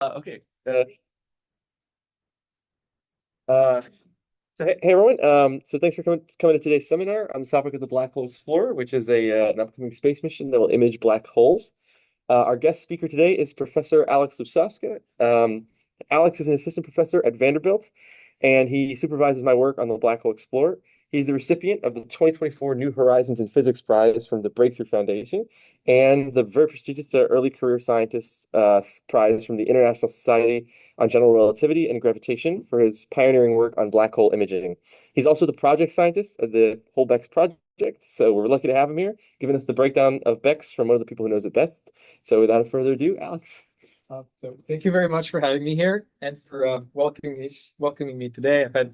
Okay. Uh, hey everyone. So thanks for coming to today's seminar on the topic of the Black Hole Explorer, which is an upcoming space mission that will image black holes. Our guest speaker today is Professor Alex Lupsasca. Alex is an assistant professor at Vanderbilt, and he supervises my work on the Black Hole Explorer. He's the recipient of the 2024 New Horizons in Physics Prize from the Breakthrough Foundation and the very prestigious Early Career Scientist Prize from the International Society on General Relativity and Gravitation for his pioneering work on black hole imaging. He's also the project scientist of the Whole BECS project, so we're lucky to have him here, giving us the breakdown of BECS from one of the people who knows it best. So without further ado, Alex. So thank you very much for having me here and for welcoming me today. I've had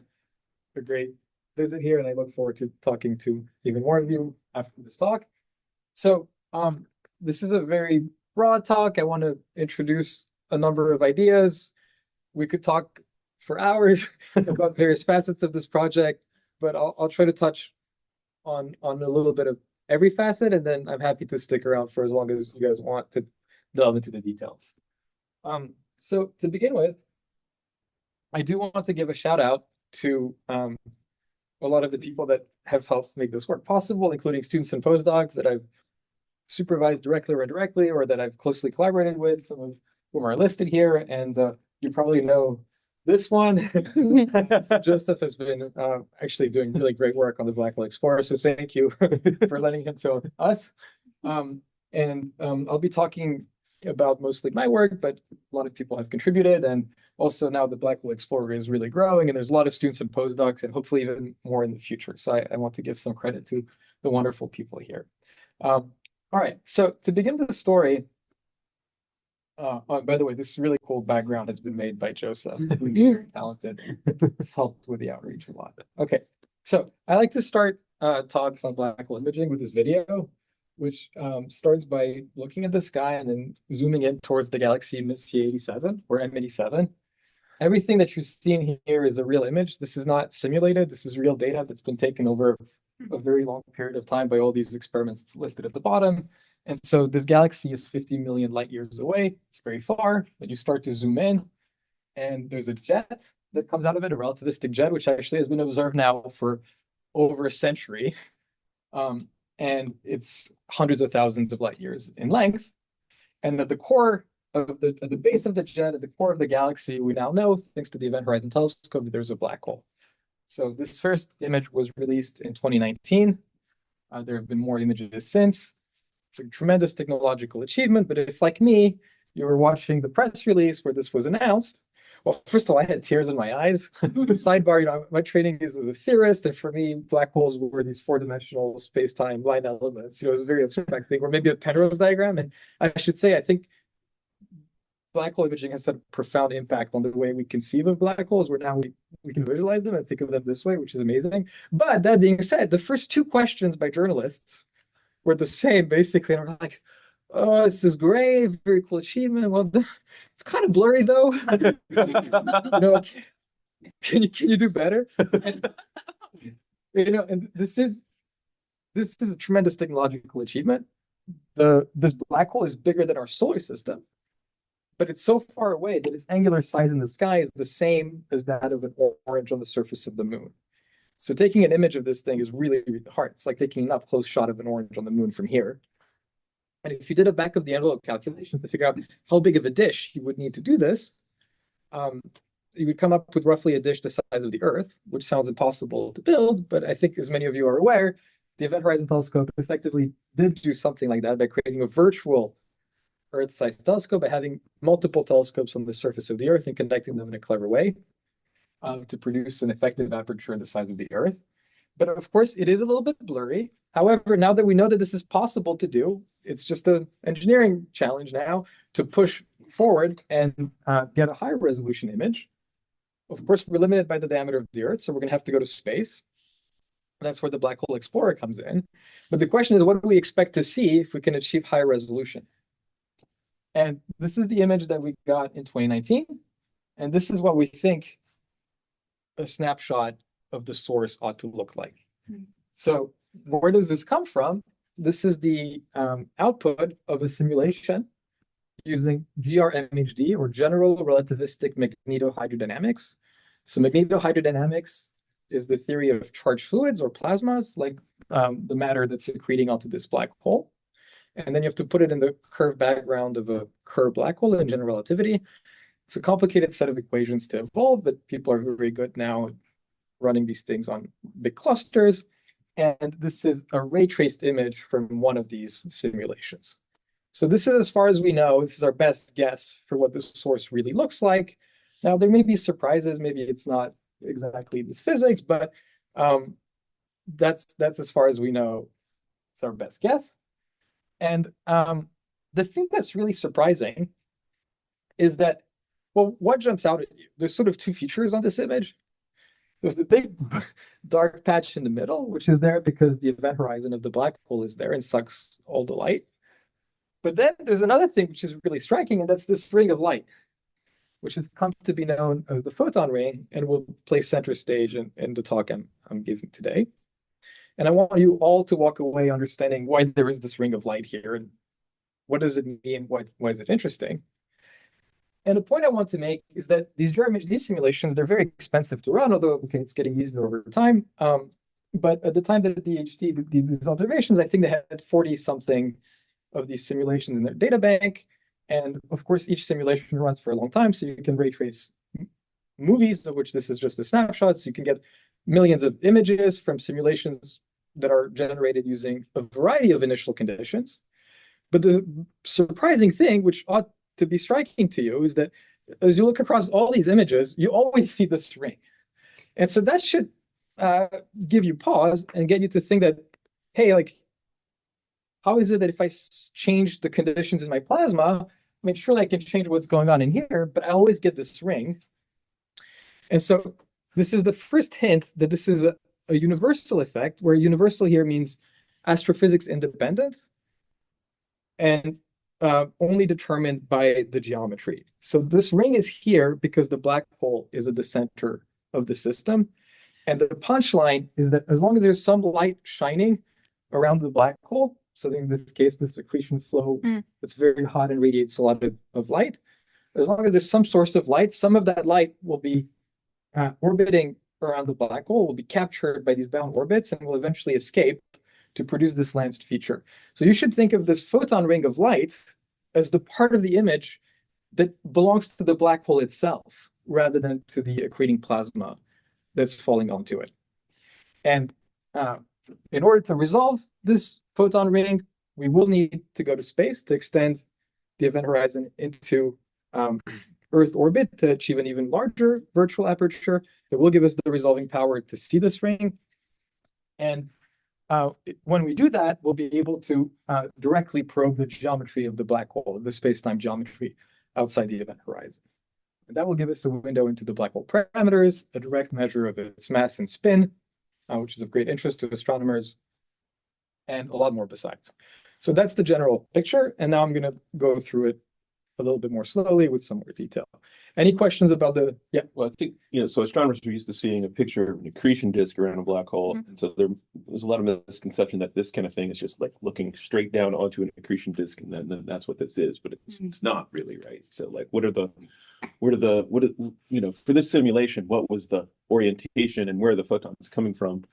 a great visit here, and I look forward to talking to even more of you after this talk. So, this is a very broad talk. I want to introduce a number of ideas. We could talk for hours about various facets of this project, but I'll try to touch on a little bit of every facet, and then I'm happy to stick around for as long as you guys want to delve into the details. So to begin with, I do want to give a shout out to a lot of the people that have helped make this work possible, including students and postdocs that I've supervised directly or indirectly, or that I've closely collaborated with, some of whom are listed here. And you probably know this one. So Joseph has been actually doing really great work on the Black Hole Explorer. So thank you for letting him to us. I'll be talking about mostly my work, but a lot of people have contributed. And also now the Black Hole Explorer is really growing, and there's a lot of students and postdocs, and hopefully even more in the future. So I want to give some credit to the wonderful people here. All right, so to begin the story, by the way, this really cool background has been made by Joseph, who's very talented. It's helped with the outreach a lot. Okay, so I like to start talks on black hole imaging with this video, which starts by looking at the sky and then zooming in towards the galaxy C87 or M87. Everything that you're seeing here is a real image. This is not simulated. This is real data that's been taken over a very long period of time by all these experiments listed at the bottom. And so this galaxy is 50 million light years away. It's very far, but you start to zoom in, and there's a jet that comes out of it, a relativistic jet, which actually has been observed now for over a century. And it's hundreds of thousands of light years in length. And at the core of at the base of the jet, at the core of the galaxy, we now know, thanks to the Event Horizon Telescope, that there's a black hole. So this first image was released in 2019. There have been more images since. It's a tremendous technological achievement, but if, like me, you were watching the press release where this was announced, well, first of all, I had tears in my eyes. Sidebar, my training is as a theorist, and for me, black holes were these four-dimensional space-time line elements. It was a very abstract thing, or maybe a Penrose diagram. And I should say, I think black hole imaging has had a profound impact on the way we conceive of black holes, where now we can visualize them and think of them this way, which is amazing. But that being said, the first two questions by journalists were the same, basically. And we're like, oh, this is great, very cool achievement. Well, it's kind of blurry though. Can you do better? And, and this is a tremendous technological achievement. This black hole is bigger than our solar system, but it's so far away that its angular size in the sky is the same as that of an orange on the surface of the moon. So taking an image of this thing is really, really hard. It's like taking an up-close shot of an orange on the moon from here. And if you did a back of the envelope calculation to figure out how big of a dish you would need to do this, you would come up with roughly a dish the size of the Earth, which sounds impossible to build. But I think, as many of you are aware, the Event Horizon Telescope effectively did do something like that by creating a virtual Earth-sized telescope, by having multiple telescopes on the surface of the Earth and connecting them in a clever way to produce an effective aperture the size of the Earth. But of course, it is a little bit blurry. However, now that we know that this is possible to do, it's just an engineering challenge now to push forward and get a higher resolution image. Of course, we're limited by the diameter of the Earth, so we're going to have to go to space. That's where the Black Hole Explorer comes in. But the question is, what do we expect to see if we can achieve higher resolution? And this is the image that we got in 2019. And this is what we think a snapshot of the source ought to look like. So where does this come from? This is the output of a simulation using GRMHD, or General Relativistic Magnetohydrodynamics. So magnetohydrodynamics is the theory of charged fluids or plasmas, like the matter that's accreting onto this black hole. And then you have to put it in the curved background of a curved black hole in general relativity. It's a complicated set of equations to evolve, but people are very good now at running these things on big clusters. And this is a ray traced image from one of these simulations. So this is as far as we know. This is our best guess for what the source really looks like. Now, there may be surprises. Maybe it's not exactly this physics, but that's as far as we know. It's our best guess. And the thing that's really surprising is that, well, what jumps out at you? There's sort of two features on this image. There's the big dark patch in the middle, which is there because the event horizon of the black hole is there and sucks all the light. But then there's another thing which is really striking, and that's this ring of light, which has come to be known as the photon ring, and will play center stage in the talk I'm giving today. And I want you all to walk away understanding why there is this ring of light here, and what does it mean, why is it interesting? And the point I want to make is that these GRMHD simulations, they're very expensive to run, although, okay, it's getting easier over time. But at the time that DHT did these observations, I think they had 40-something of these simulations in their data bank. And of course, each simulation runs for a long time, so you can ray trace movies, of which this is just a snapshot. So you can get millions of images from simulations that are generated using a variety of initial conditions. But the surprising thing, which ought to be striking to you, is that as you look across all these images, you always see this ring. And so that should give you pause and get you to think that, hey, like, how is it that if I change the conditions in my plasma, I mean, surely I can change what's going on in here, but I always get this ring. And so this is the first hint that this is a universal effect, where universal here means astrophysics independent and only determined by the geometry. So this ring is here because the black hole is at the center of the system. And the punchline is that as long as there's some light shining around the black hole, so in this case, the accretion flow that's very hot and radiates a lot of light, as long as there's some source of light, some of that light will be orbiting around the black hole, will be captured by these bound orbits, and will eventually escape to produce this lanced feature. So you should think of this photon ring of light as the part of the image that belongs to the black hole itself, rather than to the accreting plasma that's falling onto it. And in order to resolve this photon ring, we will need to go to space to extend the event horizon into Earth orbit to achieve an even larger virtual aperture that will give us the resolving power to see this ring. And when we do that, we'll be able to directly probe the geometry of the black hole, the space-time geometry outside the event horizon. And that will give us a window into the black hole parameters, a direct measure of its mass and spin, which is of great interest to astronomers, and a lot more besides. So that's the general picture. And now I'm going to go through it a little bit more slowly with some more detail. Any questions about the, yeah? Well, I think, so astronomers are used to seeing a picture of an accretion disk around a black hole. And so there's a lot of misconception that this kind of thing is just like looking straight down onto an accretion disk, and then that's what this is, but it's not really, right? So like, for this simulation, what was the orientation and where are the photons coming from?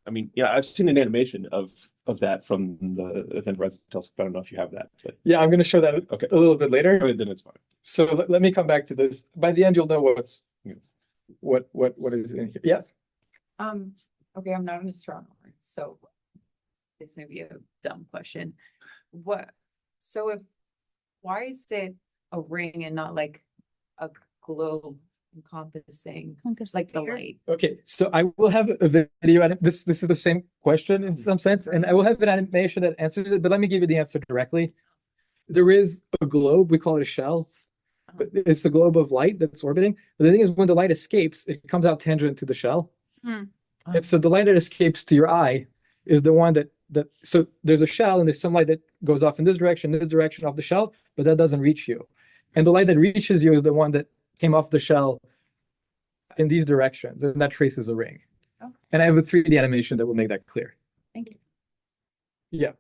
I mean, yeah, I've seen an animation of that from the event horizon telescope. I don't know if you have that. But... Yeah, I'm going to show that a little bit later. Okay, then it's fine. So let me come back to this. By the end, you'll know what is in here. Yeah. Okay, I'm not an astronomer, so this may be a dumb question. Why is it a ring and not like a globe encompassing like the light? Okay, so I will have a video. This is the same question in some sense, and I will have an animation that answers it, but let me give you the answer directly. There is a globe, we call it a shell, but it's the globe of light that's orbiting. But the thing is, when the light escapes, it comes out tangent to the shell. And so the light that escapes to your eye is the one so there's a shell and there's some light that goes off in this direction off the shell, but that doesn't reach you. And the light that reaches you is the one that came off the shell in these directions, and that traces a ring. Okay. And I have a 3D animation that will make that clear. Thank you. Yeah.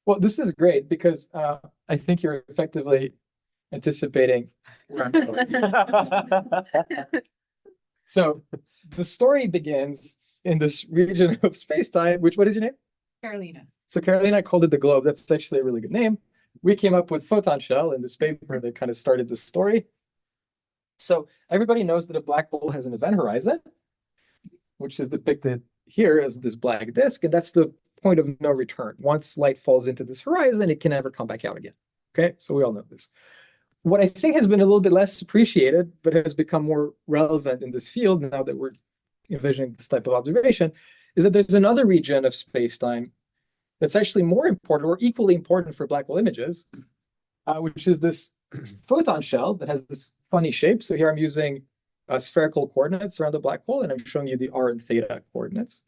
Well, this is great because I think you're effectively anticipating where I'm going. So the story begins in this region of space-time, which, what is your name? Carolina. So Carolina called it the globe. That's actually a really good name. We came up with photon shell in this paper that kind of started the story. So everybody knows that a black hole has an event horizon, which is depicted here as this black disk, and that's the point of no return. Once light falls into this horizon, it can never come back out again. Okay, so we all know this. What I think has been a little bit less appreciated, but has become more relevant in this field now that we're envisioning this type of observation, is that there's another region of space-time that's actually more important or equally important for black hole images, which is this photon shell that has this funny shape. So here I'm using spherical coordinates around the black hole, and I'm showing you the r and theta coordinates.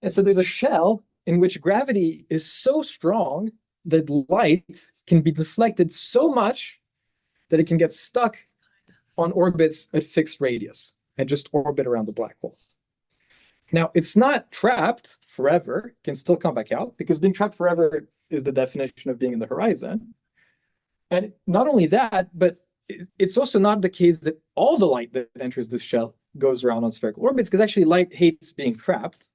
And so there's a shell in which gravity is so strong that light can be deflected so much that it can get stuck on orbits at fixed radius and just orbit around the black hole. Now, it's not trapped forever, it can still come back out, because being trapped forever is the definition of being in the horizon. And not only that, but it's also not the case that all the light that enters this shell goes around on spherical orbits, because actually light hates being trapped.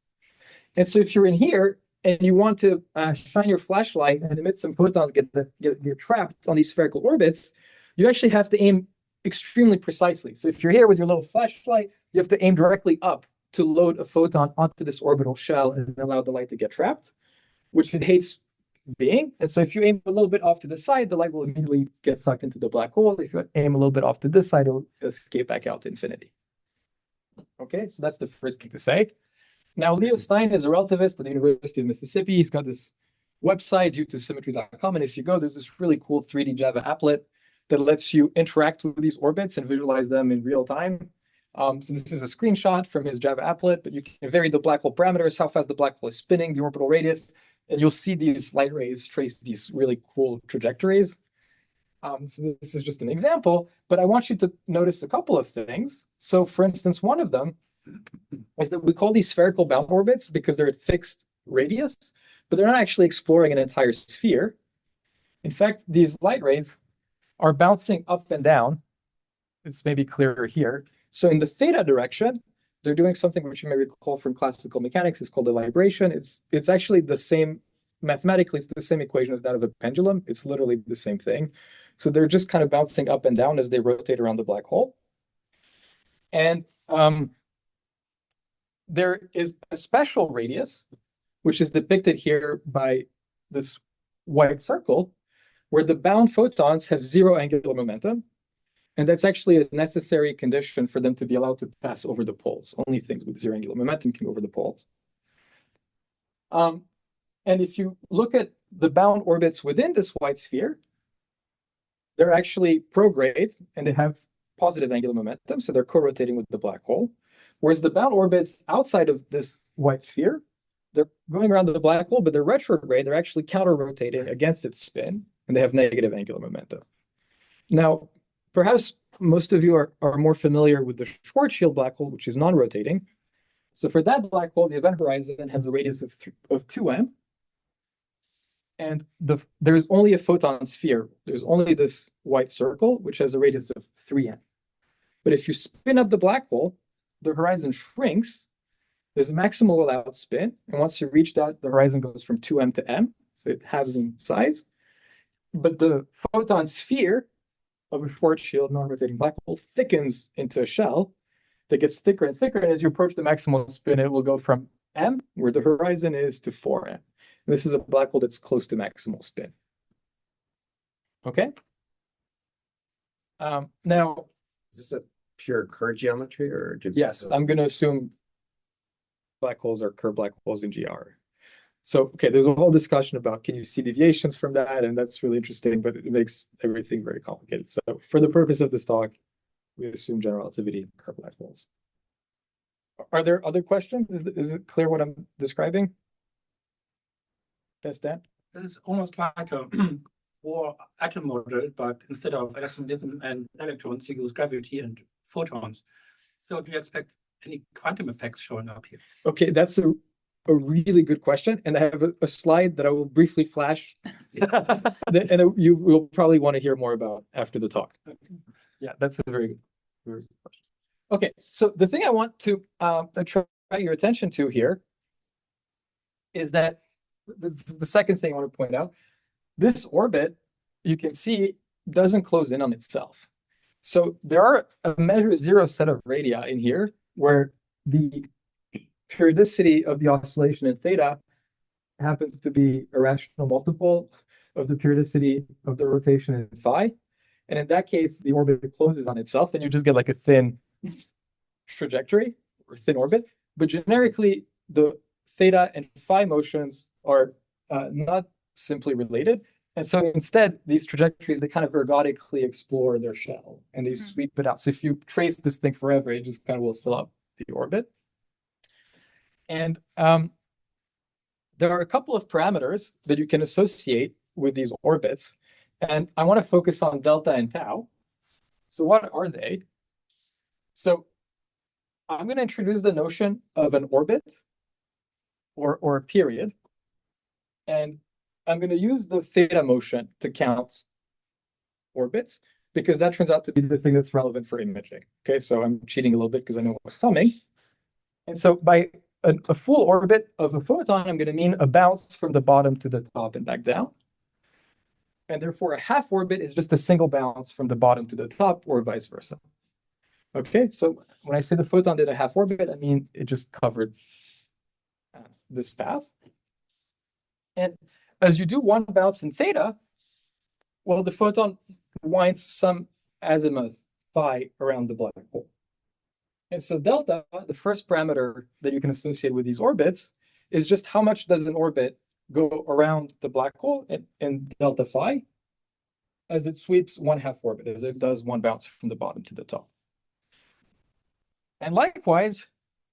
And so if you're in here and you want to shine your flashlight and emit some photons, get trapped on these spherical orbits, you actually have to aim extremely precisely. So if you're here with your little flashlight, you have to aim directly up to load a photon onto this orbital shell and allow the light to get trapped, which it hates being. And so if you aim a little bit off to the side, the light will immediately get sucked into the black hole. If you aim a little bit off to this side, it'll escape back out to infinity. Okay, so that's the first thing to say. Now, Leo Stein is a relativist at the University of Mississippi. He's got this website, due2symmetry.com. And if you go, there's this really cool 3D Java applet that lets you interact with these orbits and visualize them in real time. So this is a screenshot from his Java applet, but you can vary the black hole parameters, how fast the black hole is spinning, the orbital radius, and you'll see these light rays trace these really cool trajectories. So this is just an example, but I want you to notice a couple of things. So for instance, one of them is that we call these spherical bound orbits because they're at fixed radius, but they're not actually exploring an entire sphere. In fact, these light rays are bouncing up and down. It's maybe clearer here. So in the theta direction, they're doing something which you may recall from classical mechanics. It's called a libration. It's actually the same, mathematically, it's the same equation as that of a pendulum. It's literally the same thing. So they're just kind of bouncing up and down as they rotate around the black hole. And there is a special radius, which is depicted here by this white circle, where the bound photons have zero angular momentum. And that's actually a necessary condition for them to be allowed to pass over the poles. Only things with zero angular momentum can go over the poles. And if you look at the bound orbits within this white sphere, they're actually prograde and they have positive angular momentum, so they're co-rotating with the black hole. Whereas the bound orbits outside of this white sphere, they're going around the black hole, but they're retrograde. They're actually counter-rotating against its spin, and they have negative angular momentum. Now, perhaps most of you are more familiar with the Schwarzschild black hole, which is non-rotating. So for that black hole, the event horizon has a radius of 2m. And there's only a photon sphere. There's only this white circle, which has a radius of 3m. But if you spin up the black hole, the horizon shrinks. There's a maximal allowed spin. And once you reach that, the horizon goes from 2m to m. So it halves in size. But the photon sphere of a Schwarzschild non-rotating black hole thickens into a shell that gets thicker and thicker. And as you approach the maximal spin, it will go from m, where the horizon is, to 4m. And this is a black hole that's close to maximal spin. Okay? Now, Is this a pure Kerr geometry or? yes, I'm going to assume black holes are Kerr black holes in GR. So, okay, there's a whole discussion about can you see deviations from that, and that's really interesting, but it makes everything very complicated. So for the purpose of this talk, we assume general relativity in Kerr black holes. Are there other questions? Is it clear what I'm describing? Yes, Dan? It's almost like a Bohr atom model, but instead of electronism and electrons, you use gravity and photons. So do you expect any quantum effects showing up here? Okay, that's a a really good question, and I have a slide that I will briefly flash, and you will probably want to hear more about after the talk. Yeah, that's a very good question. Okay, so the thing I want to attract your attention to here is that this is the second thing I want to point out. This orbit, you can see, doesn't close in on itself. So there are a measure zero set of radii in here where the periodicity of the oscillation in theta happens to be a rational multiple of the periodicity of the rotation in phi. And in that case, the orbit closes on itself, and you just get like a thin trajectory or thin orbit. But generically, the theta and phi motions are not simply related. And so instead, these trajectories, they kind of ergodically explore their shell and they sweep it out. So if you trace this thing forever, it just kind of will fill up the orbit. And there are a couple of parameters that you can associate with these orbits. And I want to focus on delta and tau. So what are they? So I'm going to introduce the notion of an orbit or a period. And I'm going to use the theta motion to count orbits because that turns out to be the thing that's relevant for imaging. Okay, so I'm cheating a little bit because I know what's coming. And so by a full orbit of a photon, I'm going to mean a bounce from the bottom to the top and back down. And therefore, a half orbit is just a single bounce from the bottom to the top or vice versa. Okay, so when I say the photon did a half orbit, I mean it just covered this path. And as you do one bounce in theta, well, the photon winds some azimuth phi around the black hole. And so delta, the first parameter that you can associate with these orbits, is just how much does an orbit go around the black hole in delta phi as it sweeps one half orbit, as it does one bounce from the bottom to the top. And likewise,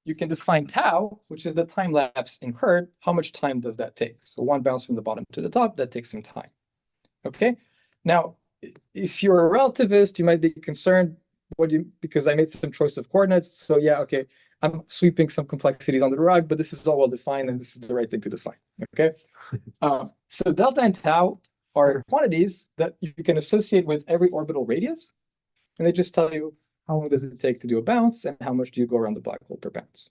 you can define tau, which is the time lapse incurred. How much time does that take? So one bounce from the bottom to the top, that takes some time. Okay. Now, if you're a relativist, you might be concerned, because I made some choice of coordinates. So yeah, okay, I'm sweeping some complexities under the rug, but this is all well defined, and this is the right thing to define. Okay. So delta and tau are quantities that you can associate with every orbital radius, and they just tell you how long does it take to do a bounce and how much do you go around the black hole per bounce.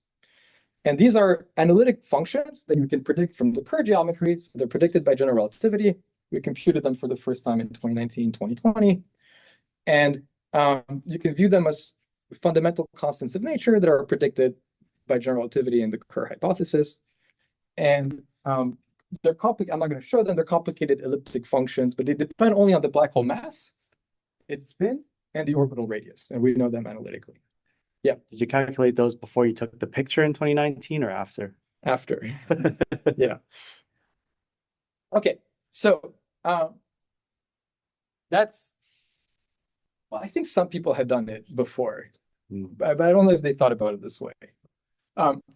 And these are analytic functions that you can predict from the Kerr geometry. So they're predicted by general relativity. We computed them for the first time in 2019, 2020. And you can view them as fundamental constants of nature that are predicted by general relativity and the Kerr hypothesis. And they're complicated. I'm not going to show them. They're complicated elliptic functions, but they depend only on the black hole mass, its spin, and the orbital radius, and we know them analytically. Yeah. Did you calculate those before you took the picture in 2019 or after? After. Yeah. Okay. So that's, well, I think some people had done it before, but I don't know if they thought about it this way.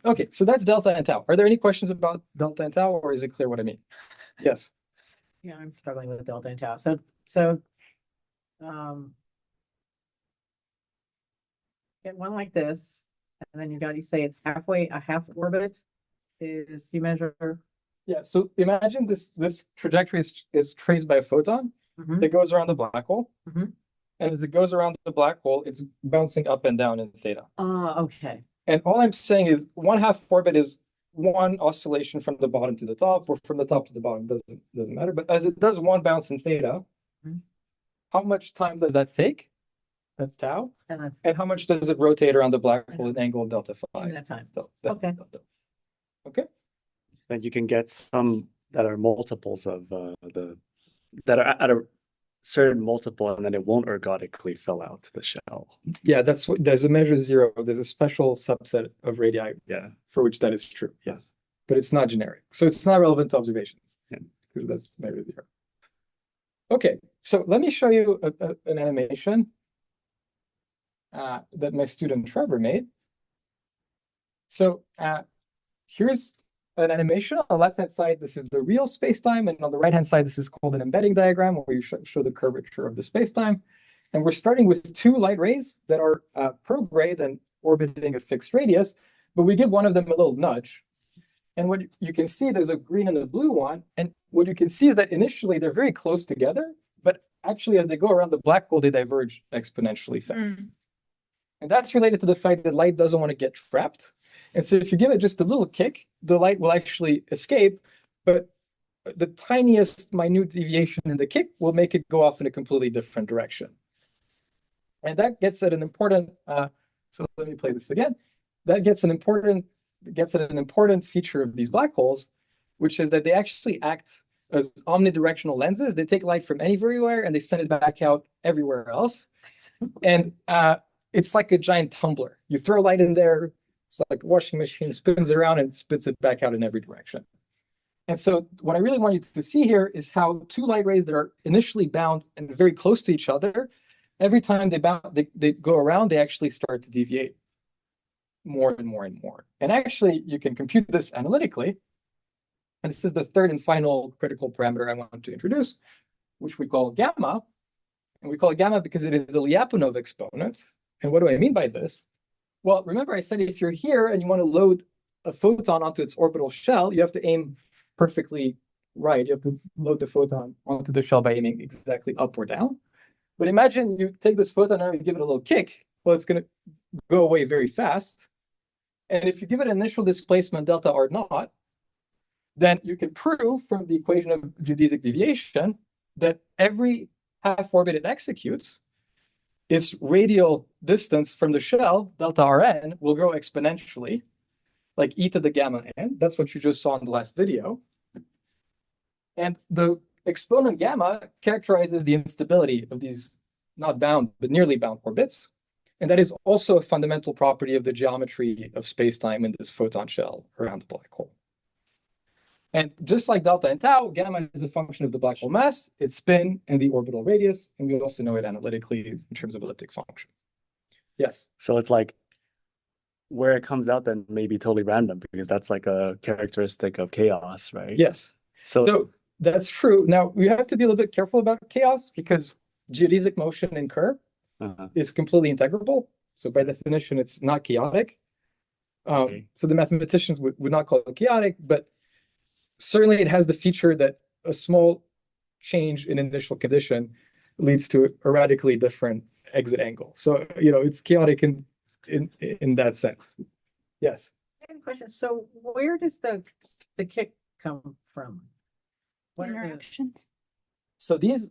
Okay, so that's delta and tau. Are there any questions about delta and tau, or is it clear what I mean? Yes. Yeah, I'm struggling with delta and tau. Get one like this, and then you say it's halfway, a half orbit is you measure. Yeah, so imagine this trajectory is traced by a photon that goes around the black hole. And as it goes around the black hole, it's bouncing up and down in theta. Okay. And all I'm saying is one half orbit is one oscillation from the bottom to the top, or from the top to the bottom, doesn't matter. But as it does one bounce in theta, how much time does that take? That's tau. And how much does it rotate around the black hole at angle delta phi? In that time. That's Okay. delta. Okay. Then you can get some that are multiples of that are at a certain multiple, and then it won't ergodically fill out the shell. Yeah, that's what there's a measure zero. There's a special subset of radii for which that is true. Yes. But it's not generic. So it's not relevant to observations. Yeah. Because that's measure zero. Okay, so let me show you an animation that my student Trevor made. So here's an animation. On the left-hand side, this is the real space-time, and on the right-hand side, this is called an embedding diagram, where you show the curvature of the space-time. And we're starting with two light rays that are prograde and orbiting a fixed radius, but we give one of them a little nudge. And what you can see, there's a green and a blue one. And what you can see is that initially they're very close together, but actually as they go around the black hole, they diverge exponentially fast. And that's related to the fact that light doesn't want to get trapped. And so if you give it just a little kick, the light will actually escape, but the tiniest minute deviation in the kick will make it go off in a completely different direction. And that gets at an important, so let me play this again. That gets at an important feature of these black holes, which is that they actually act as omnidirectional lenses. They take light from anywhere and they send it back out everywhere else. And it's like a giant tumbler. You throw light in there, it's like a washing machine, spins it around and spits it back out in every direction. And so what I really want you to see here is how two light rays that are initially bound and very close to each other, every time they go around, they actually start to deviate more and more and more. And actually, you can compute this analytically. And this is the third and final critical parameter I want to introduce, which we call gamma. And we call it gamma because it is a Lyapunov exponent. And what do I mean by this? Well, remember I said if you're here and you want to load a photon onto its orbital shell, you have to aim perfectly right. You have to load the photon onto the shell by aiming exactly up or down. But imagine you take this photon and you give it a little kick. Well, it's going to go away very fast. And if you give it an initial displacement delta R naught, then you can prove from the equation of geodesic deviation that every half orbit it executes, its radial distance from the shell, delta Rn, will grow exponentially, like e to the gamma n. That's what you just saw in the last video. And the exponent gamma characterizes the instability of these not bound, but nearly bound orbits. And that is also a fundamental property of the geometry of spacetime in this photon shell around the black hole. And just like delta and tau, gamma is a function of the black hole mass, its spin, and the orbital radius. And we also know it analytically in terms of elliptic function. Yes. So it's like where it comes out then may be totally random because that's like a characteristic of chaos, right? Yes. So So that's true. Now, we have to be a little bit careful about chaos because geodesic motion in Kerr is completely integrable. So by definition, it's not chaotic. Okay. So the mathematicians would not call it chaotic, but certainly it has the feature that a small change in initial condition leads to a radically different exit angle. So, it's chaotic in that sense. Yes. I have a question. So where does the kick come from? What are the- Interactions. So these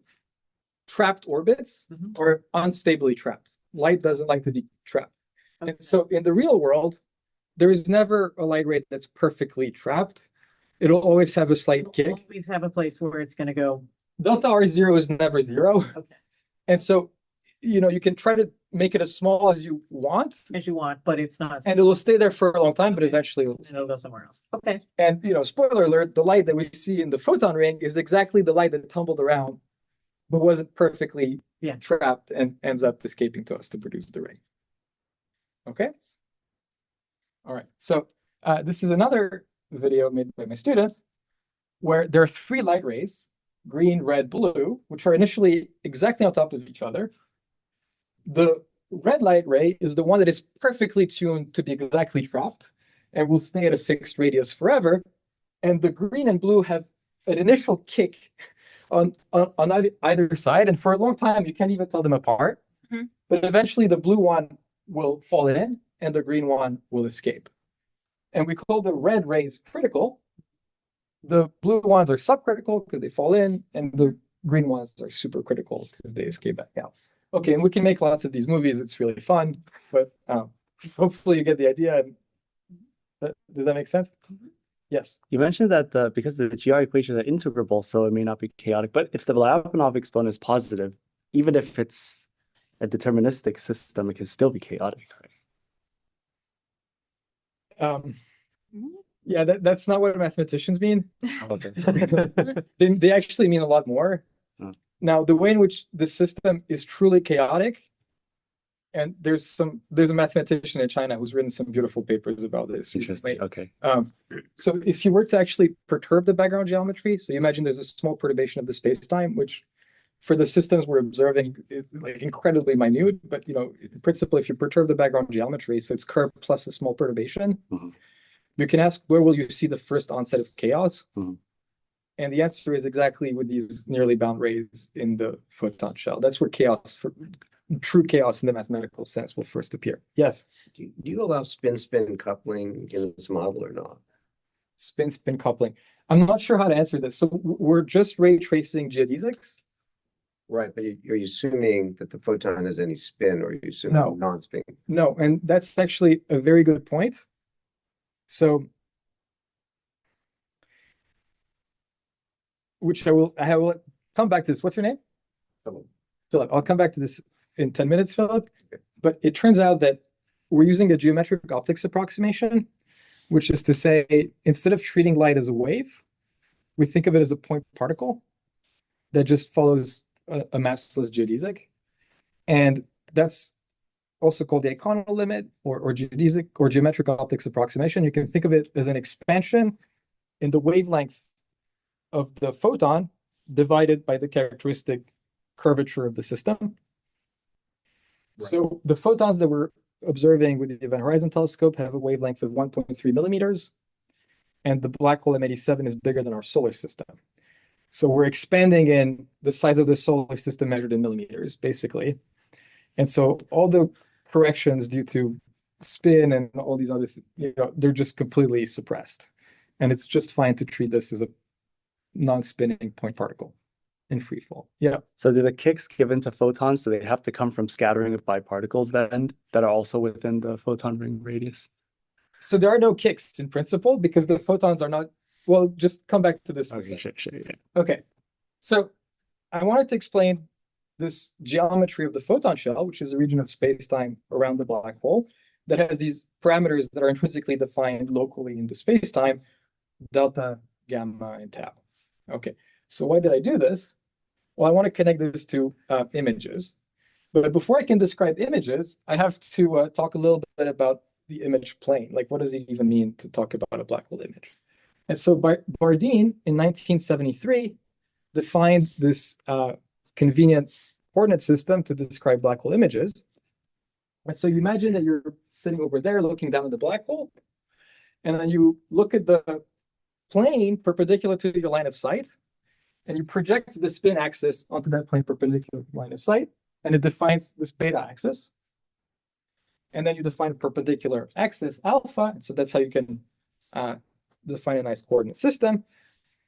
trapped orbits are unstably trapped. Light doesn't like to be trapped. Okay. And so in the real world, there is never a light ray that's perfectly trapped. It'll always have a slight kick. Always have a place where it's going to go. Delta R0 is never zero. Okay. And so, you can try to make it as small as you want, As you want, but it's not. and it will stay there for a long time, but eventually It'll go somewhere else. Okay. And, spoiler alert, the light that we see in the photon ring is exactly the light that tumbled around, but wasn't perfectly trapped and ends up escaping to us to produce the ring. Okay? All right. So this is another video made by my students where there are three light rays, green, red, blue, which are initially exactly on top of each other. The red light ray is the one that is perfectly tuned to be exactly trapped and will stay at a fixed radius forever. And the green and blue have an initial kick on either side. And for a long time, you can't even tell them apart. But eventually the blue one will fall in and the green one will escape. And we call the red rays critical. The blue ones are subcritical because they fall in, and the green ones are supercritical because they escape back out. Okay, and we can make lots of these movies. It's really fun, but hopefully you get the idea. Does that make sense? Yes. you mentioned that because the GR equations are integrable, so it may not be chaotic. But if the Lyapunov exponent is positive, even if it's a deterministic system, it can still be chaotic, right? Yeah, that's not what mathematicians mean. Okay. They actually mean a lot more. Now, the way in which the system is truly chaotic, and there's a mathematician in China who's written some beautiful papers about this recently. Okay. So if you were to actually perturb the background geometry, so you imagine there's a small perturbation of the space-time, which for the systems we're observing is like incredibly minute, but in principle, if you perturb the background geometry, so it's curved plus a small perturbation, you can ask where will you see the first onset of chaos? Mhm. And the answer is exactly with these nearly bound rays in the photon shell. That's where true chaos in the mathematical sense will first appear. Yes, Do you allow spin-spin coupling in this model or not? spin-spin coupling. I'm not sure how to answer this. So we're just ray tracing geodesics. Right, but are you assuming that the photon has any spin, or are you No. assuming non-spin? No, and that's actually a very good point. So, I will come back to this. What's your name? Philip. I'll come back to this in 10 minutes, Philip. But it turns out that we're using a geometric optics approximation, which is to say, instead of treating light as a wave, we think of it as a point particle that just follows a massless geodesic. And that's also called the Econo limit or geodesic or geometric optics approximation. You can think of it as an expansion in the wavelength of the photon divided by the characteristic curvature of the system. Right. So the photons that we're observing with the Event Horizon Telescope have a wavelength of 1.3 millimeters, and the black hole M87 is bigger than our solar system. So we're expanding in the size of the solar system measured in millimeters, basically. And so all the corrections due to spin and all these other, they're just completely suppressed. And it's just fine to treat this as a non-spinning point particle in free fall. Yeah. So do the kicks given to photons, do they have to come from scattering of biparticles then that are also within the photon ring radius? So there are no kicks in principle because the photons are not, well, just come back to this. Okay, sure, yeah. Okay. So I wanted to explain this geometry of the photon shell, which is a region of space-time around the black hole that has these parameters that are intrinsically defined locally in the space-time, delta, gamma, and tau. Okay, so why did I do this? Well, I want to connect this to images. But before I can describe images, I have to talk a little bit about the image plane. Like, what does it even mean to talk about a black hole image? And so Bardeen in 1973 defined this convenient coordinate system to describe black hole images. And so you imagine that you're sitting over there looking down at the black hole, and then you look at the plane perpendicular to your line of sight, and you project the spin axis onto that plane perpendicular line of sight, and it defines this beta axis. And then you define a perpendicular axis alpha, and so that's how you can define a nice coordinate system,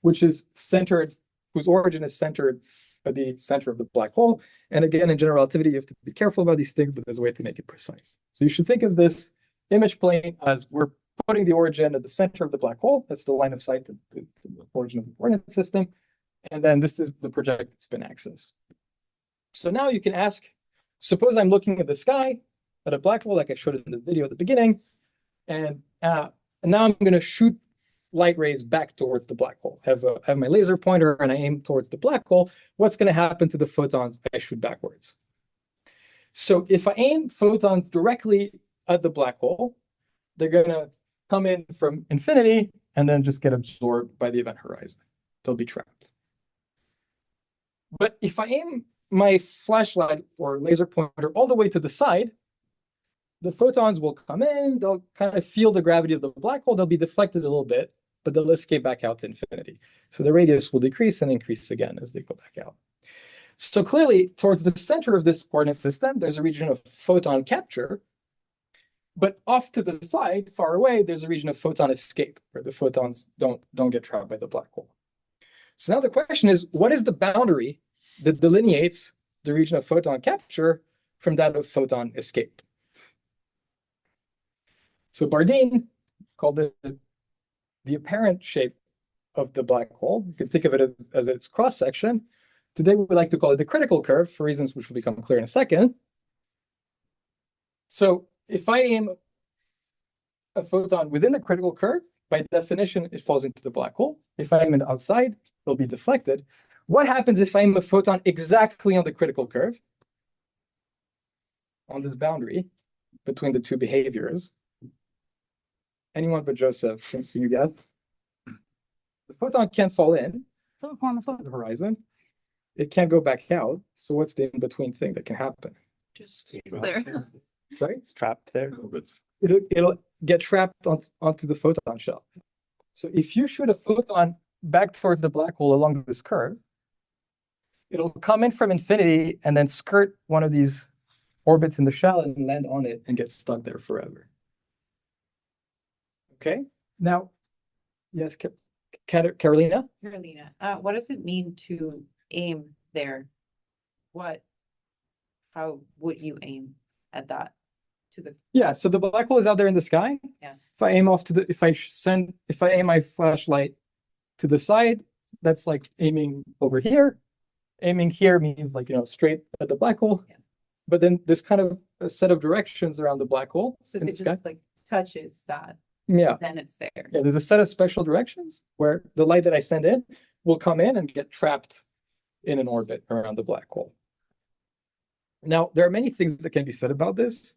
which is centered, whose origin is centered at the center of the black hole. And again, in general relativity, you have to be careful about these things, but there's a way to make it precise. So you should think of this image plane as we're putting the origin at the center of the black hole. That's the line of sight to the origin of the coordinate system. And then this is the projected spin axis. So now you can ask, suppose I'm looking at the sky at a black hole, like I showed in the video at the beginning, and now I'm going to shoot light rays back towards the black hole. Have my laser pointer and I aim towards the black hole. What's going to happen to the photons I shoot backwards? So if I aim photons directly at the black hole, they're going to come in from infinity and then just get absorbed by the event horizon. They'll be trapped. But if I aim my flashlight or laser pointer all the way to the side, the photons will come in, they'll kind of feel the gravity of the black hole, they'll be deflected a little bit, but they'll escape back out to infinity. So the radius will decrease and increase again as they go back out. So clearly, towards the center of this coordinate system, there's a region of photon capture, but off to the side, far away, there's a region of photon escape, where the photons don't get trapped by the black hole. So now the question is, what is the boundary that delineates the region of photon capture from that of photon escape? So Bardeen called it the apparent shape of the black hole. You can think of it as its cross-section. Today, we would like to call it the critical curve for reasons which will become clear in a second. So if I aim a photon within the critical curve, by definition, it falls into the black hole. If I aim it outside, it'll be deflected. What happens if I aim a photon exactly on the critical curve, on this boundary between the two behaviors? Anyone but Joseph, can you guess? The photon can't fall in on the horizon. It can't go back out. So what's the in-between thing that can happen? Just there. Sorry? It's trapped there. it'll get trapped onto the photon shell. So if you shoot a photon back towards the black hole along this curve, it'll come in from infinity and then skirt one of these orbits in the shell and land on it and get stuck there forever. Okay, now, yes, Carolina? Carolina, what does it mean to aim there? How would you aim at that? Yeah, so the black hole is out there in the sky. Yeah. If I aim off to the, if I aim my flashlight to the side, that's like aiming over here. Aiming here means like, straight at the black hole. Yeah. But then there's kind of a set of directions around the black hole So if in the it sky. just like touches that, Yeah. then it's there. Yeah, there's a set of special directions where the light that I send in will come in and get trapped in an orbit around the black hole. Now, there are many things that can be said about this.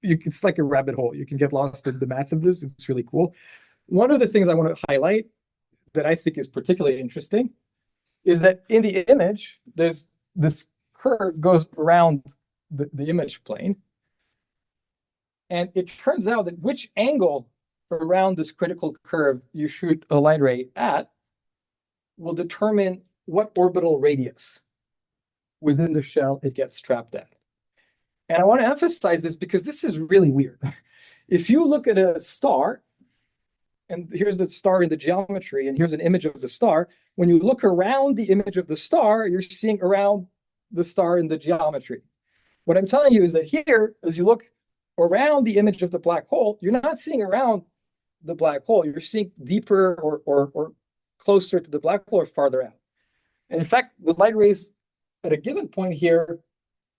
It's like a rabbit hole. You can get lost in the math of this. It's really cool. One of the things I want to highlight that I think is particularly interesting is that in the image, there's this curve goes around the image plane. And it turns out that which angle around this critical curve you shoot a light ray at will determine what orbital radius within the shell it gets trapped at. And I want to emphasize this because this is really weird. If you look at a star, and here's the star in the geometry, and here's an image of the star, when you look around the image of the star, you're seeing around the star in the geometry. What I'm telling you is that here, as you look around the image of the black hole, you're not seeing around the black hole. You're seeing deeper or closer to the black hole or farther out. And in fact, the light rays at a given point here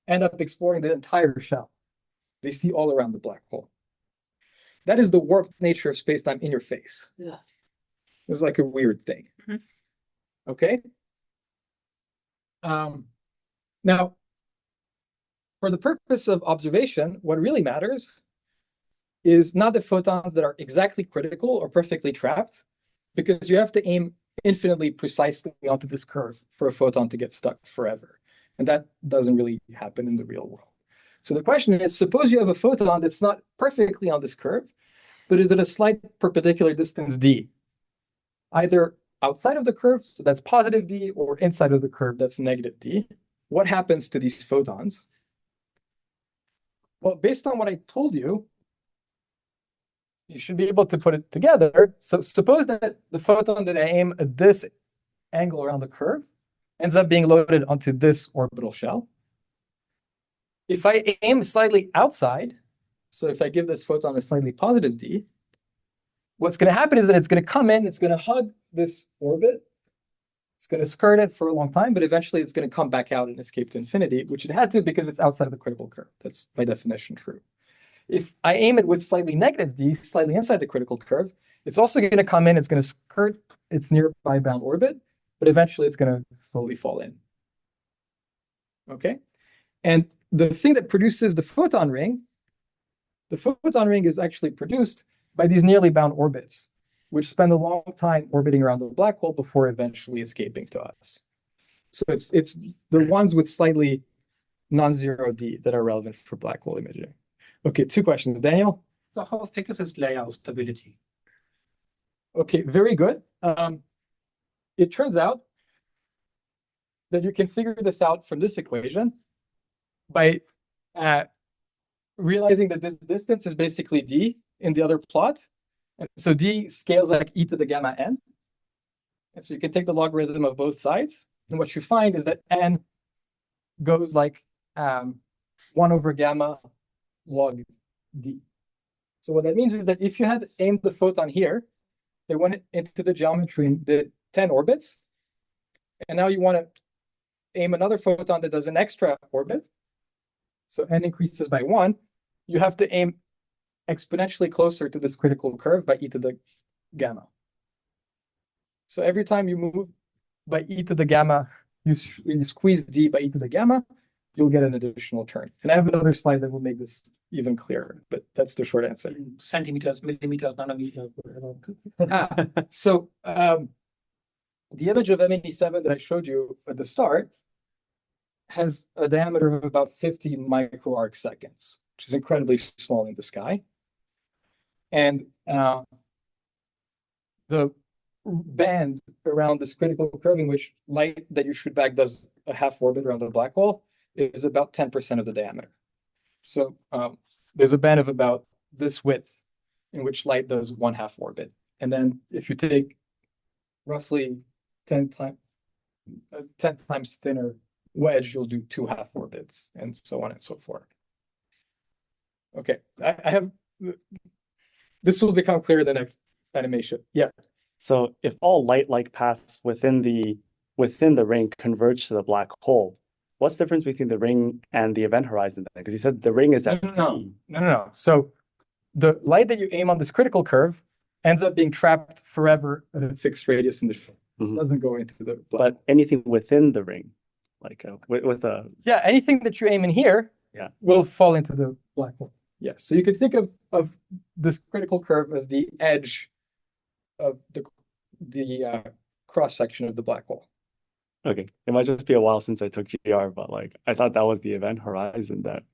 end up exploring the entire shell. They see all around the black hole. That is the warped nature of space-time in your face. Yeah. It's like a weird thing. Mm-hmm. Okay? Now, for the purpose of observation, what really matters is not the photons that are exactly critical or perfectly trapped, because you have to aim infinitely precisely onto this curve for a photon to get stuck forever. And that doesn't really happen in the real world. So the question is, suppose you have a photon that's not perfectly on this curve, but is at a slight perpendicular distance d, either outside of the curve, so that's positive d, or inside of the curve, that's negative d. What happens to these photons? Well, based on what I told you, you should be able to put it together. So suppose that the photon that I aim at this angle around the curve ends up being loaded onto this orbital shell. If I aim slightly outside, so if I give this photon a slightly positive d, what's going to happen is that it's going to come in, it's going to hug this orbit, it's going to skirt it for a long time, but eventually it's going to come back out and escape to infinity, which it had to because it's outside of the critical curve. That's by definition true. If I aim it with slightly negative d, slightly inside the critical curve, it's also going to come in, it's going to skirt its nearby bound orbit, but eventually it's going to slowly fall in. Okay? And the thing that produces the photon ring is actually produced by these nearly bound orbits, which spend a long time orbiting around the black hole before eventually escaping to us. So it's the ones with slightly non-zero d that are relevant for black hole imaging. Okay, 2 questions. Daniel? So how thick is this layer of stability? Okay, very good. It turns out that you can figure this out from this equation by realizing that this distance is basically d in the other plot. And so d scales like e to the gamma n. And so you can take the logarithm of both sides. And what you find is that n goes like 1 over gamma log d. So what that means is that if you had aimed the photon here, they went into the geometry and did 10 orbits. And now you want to aim another photon that does an extra orbit. So n increases by 1. You have to aim exponentially closer to this critical curve by e to the gamma. So every time you move by e to the gamma, you squeeze d by e to the gamma, you'll get an additional turn. And I have another slide that will make this even clearer, but that's the short answer. In centimeters, millimeters, nanometers, whatever. So the image of M87 that I showed you at the start has a diameter of about 50 microarc seconds. which is incredibly small in the sky. And the band around this critical curve in which light that you shoot back does a half orbit around a black hole is about 10% of the diameter. So there's a band of about this width in which light does 1/2 orbit. And then if you take roughly 10 times thinner wedge, you'll do 2 half orbits, and so on and so forth. Okay, I have, this will become clear in the next animation. Yeah. So if all light-like paths within the ring converge to the black hole, what's the difference between the ring and the event horizon then? Because you said the ring is at No. So the light that you aim on this critical curve ends up being trapped forever at a fixed radius in the field. Mhm. It doesn't go into the black. But anything within the ring, like with a Yeah, anything that you aim in here Yeah. will fall into the black hole. Yes. So you could think of this critical curve as the edge of the cross section of the black hole. Okay, it might just be a while since I took GR, but like I thought that was the event horizon that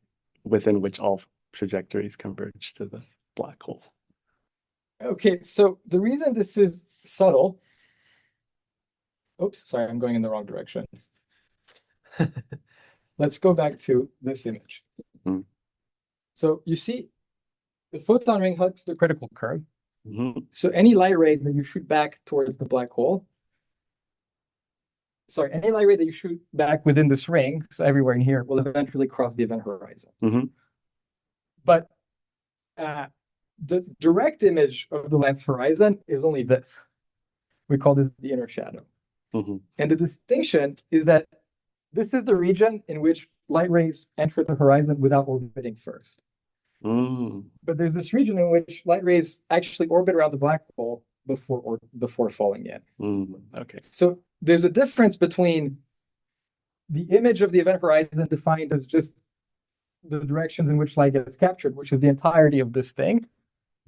within which all trajectories converge to the black hole. Okay, so the reason this is subtle. Oops, sorry, I'm going in the wrong direction. Let's go back to this image. Mm. So you see the photon ring hugs the critical curve. Mm-hmm. So any light ray that you shoot back towards the black hole, any light ray that you shoot back within this ring, so everywhere in here, will eventually cross the event horizon. Mm-hmm. But the direct image of the lens horizon is only this. We call this the inner shadow. Mm-hmm. And the distinction is that this is the region in which light rays enter the horizon without orbiting first. Mm. But there's this region in which light rays actually orbit around the black hole before falling in. Mm. Okay. So there's a difference between the image of the event horizon defined as just the directions in which light gets captured, which is the entirety of this thing.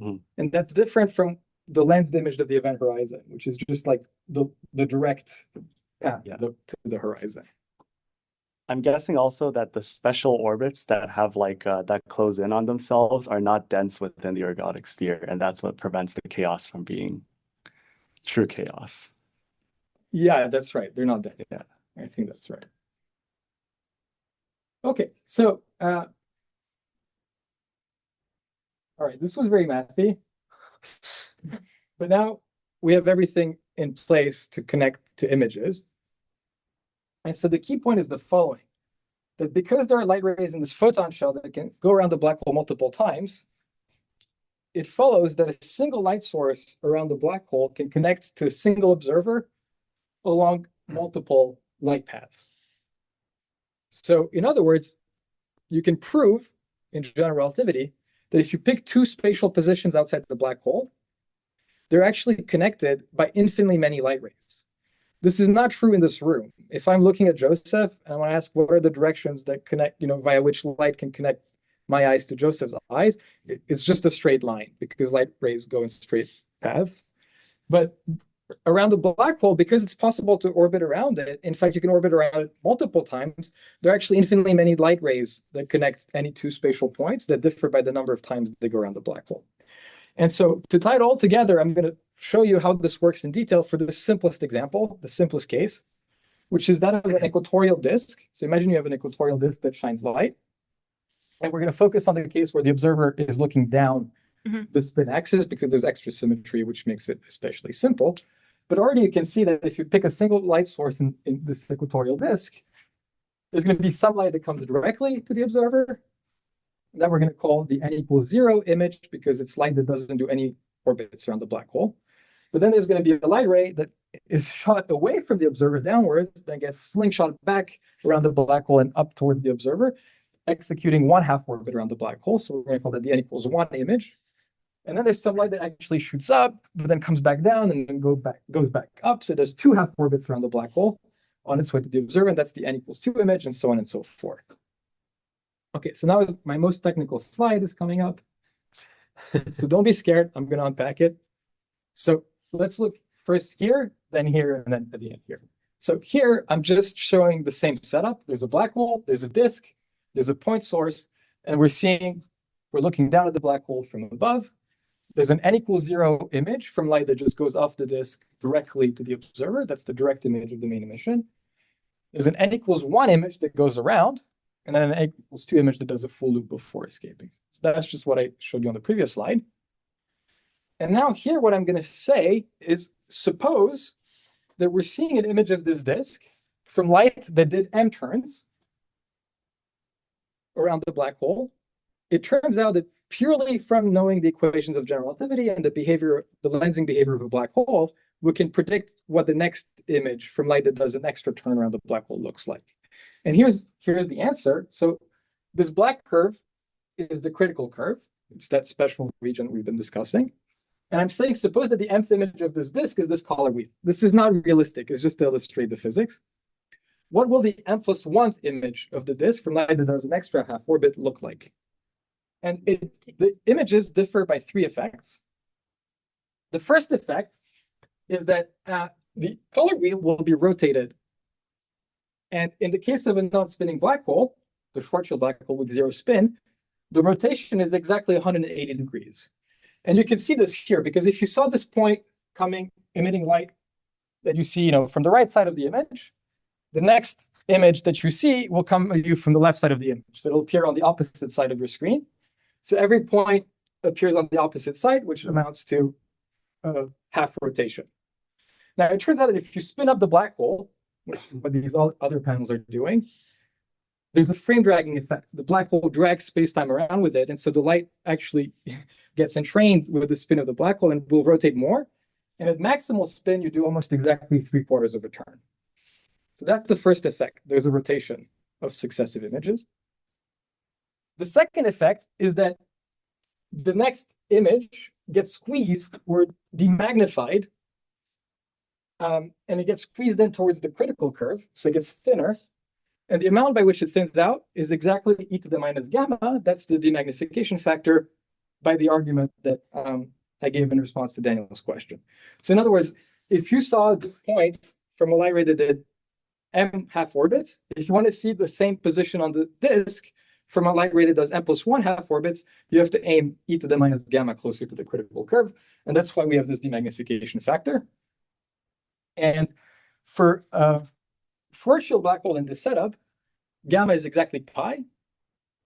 Mm. And that's different from the lensed image of the event horizon, which is just like the direct path to the horizon. I'm guessing also that the special orbits that have like that close in on themselves are not dense within the ergodic sphere, and that's what prevents the chaos from being true chaos. Yeah, that's right. They're not dense. Yeah, I think that's right. Okay, so all right, this was very mathy, but now we have everything in place to connect to images. And so the key point is the following, that because there are light rays in this photon shell that can go around the black hole multiple times, it follows that a single light source around the black hole can connect to a single observer along multiple light paths. So in other words, you can prove in general relativity that if you pick two spatial positions outside the black hole, they're actually connected by infinitely many light rays. This is not true in this room. If I'm looking at Joseph and I want to ask what are the directions that connect, via which light can connect my eyes to Joseph's eyes, it's just a straight line because light rays go in straight paths. But around the black hole, because it's possible to orbit around it, in fact, you can orbit around it multiple times, there are actually infinitely many light rays that connect any two spatial points that differ by the number of times they go around the black hole. And so to tie it all together, I'm going to show you how this works in detail for the simplest example, the simplest case, which is that of an equatorial disk. So imagine you have an equatorial disk that shines light. And we're going to focus on the case where the observer is looking down the spin axis because there's extra symmetry, which makes it especially simple. But already you can see that if you pick a single light source in this equatorial disk, there's going to be some light that comes directly to the observer. That we're going to call the n=0 image because it's light that doesn't do any orbits around the black hole. But then there's going to be a light ray that is shot away from the observer downwards, then gets slingshot back around the black hole and up toward the observer, executing 1/2 orbit around the black hole. So we're going to call that the n=1 image. And then there's some light that actually shoots up, but then comes back down and then goes back up. So there's 2 half orbits around the black hole on its way to the observer, and that's the n=2 image, and so on and so forth. Okay, so now my most technical slide is coming up. So don't be scared. I'm going to unpack it. So let's look first here, then here, and then at the end here. So here, I'm just showing the same setup. There's a black hole, there's a disk, there's a point source, And we're looking down at the black hole from above. There's an n=0 image from light that just goes off the disk directly to the observer. That's the direct image of the main emission. There's an n=1 image that goes around, and then an n=2 image that does a full loop before escaping. So that's just what I showed you on the previous slide. And now here, what I'm going to say is, suppose that we're seeing an image of this disk from light that did m turns around the black hole. It turns out that purely from knowing the equations of general relativity and the lensing behavior of a black hole, we can predict what the next image from light that does an extra turn around the black hole looks like. And here's the answer. So this black curve is the critical curve. It's that special region we've been discussing. And I'm saying, suppose that the nth image of this disk is this color wheel. This is not realistic. It's just to illustrate the physics. What will the n+1th image of the disk from light that does an extra half orbit look like? And the images differ by 3 effects. The first effect is that the color wheel will be rotated. And in the case of a non-spinning black hole, the Schwarzschild black hole with 0 spin, the rotation is exactly 180 degrees. And you can see this here, because if you saw this point coming, emitting light that you see, from the right side of the image, the next image that you see will come at you from the left side of the image. So it'll appear on the opposite side of your screen. So every point appears on the opposite side, which amounts to half rotation. Now, it turns out that if you spin up the black hole, what these other panels are doing, there's a frame dragging effect. The black hole drags space-time around with it, and so the light actually gets entrained with the spin of the black hole and will rotate more. And at maximal spin, you do almost exactly 3/4 of a turn. So that's the first effect. There's a rotation of successive images. The second effect is that the next image gets squeezed or demagnified, and it gets squeezed in towards the critical curve, so it gets thinner. And the amount by which it thins out is exactly e to the minus gamma. That's the demagnification factor by the argument that I gave in response to Daniel's question. So in other words, if you saw this point from a light ray that did m half orbits, if you want to see the same position on the disk from a light ray that does m+1 half orbits, you have to aim e to the minus gamma closer to the critical curve. And that's why we have this demagnification factor. And for Schwarzschild black hole in this setup, gamma is exactly pi,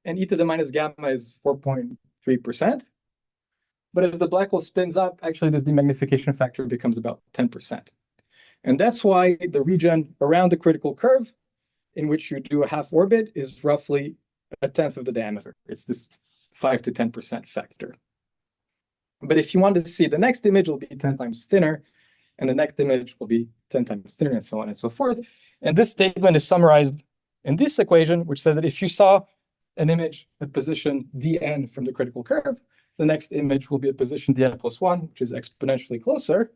and e to the minus gamma is 4.3%. But as the black hole spins up, actually this demagnification factor becomes about 10%. And that's why the region around the critical curve in which you do a half orbit is roughly 1/10 of the diameter. It's this 5 to 10% factor. But if you want to see the next image will be 10 times thinner, and the next image will be 10 times thinner, and so on and so forth. And this statement is summarized in this equation, which says that if you saw an image at position dn from the critical curve, the next image will be at position dn+1, which is exponentially closer,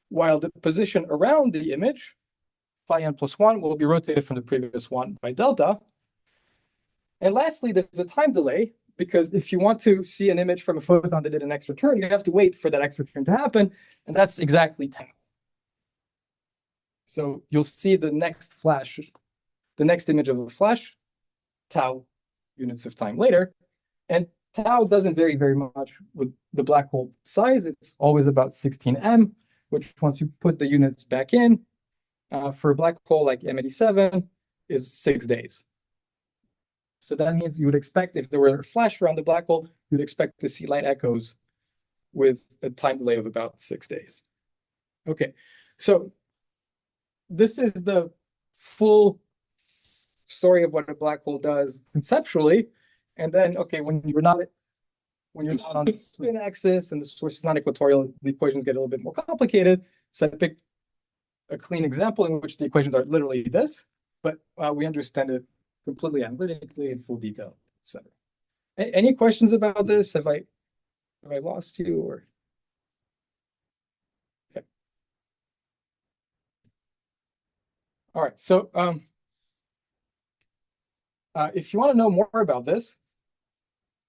while the position around the image, phi n+1, will be rotated from the previous one by delta. And lastly, there's a time delay, because if you want to see an image from a photon that did an extra turn, you have to wait for that extra turn to happen, and that's exactly tau. So you'll see the next flash, the next image of a flash, tau units of time later. And tau doesn't vary very much with the black hole size. It's always about 16m, which once you put the units back in, for a black hole like M87 is 6 days. So that means you would expect, if there were a flash around the black hole, you'd expect to see light echoes with a time delay of about 6 days. Okay, so this is the full story of what a black hole does conceptually. And then, okay, when you're not on the spin axis and the source is not equatorial, the equations get a little bit more complicated. So I picked a clean example in which the equations are literally this, but we understand it completely analytically in full detail, etc. Any questions about this? Have I lost you or? Okay. All right. So if you want to know more about this,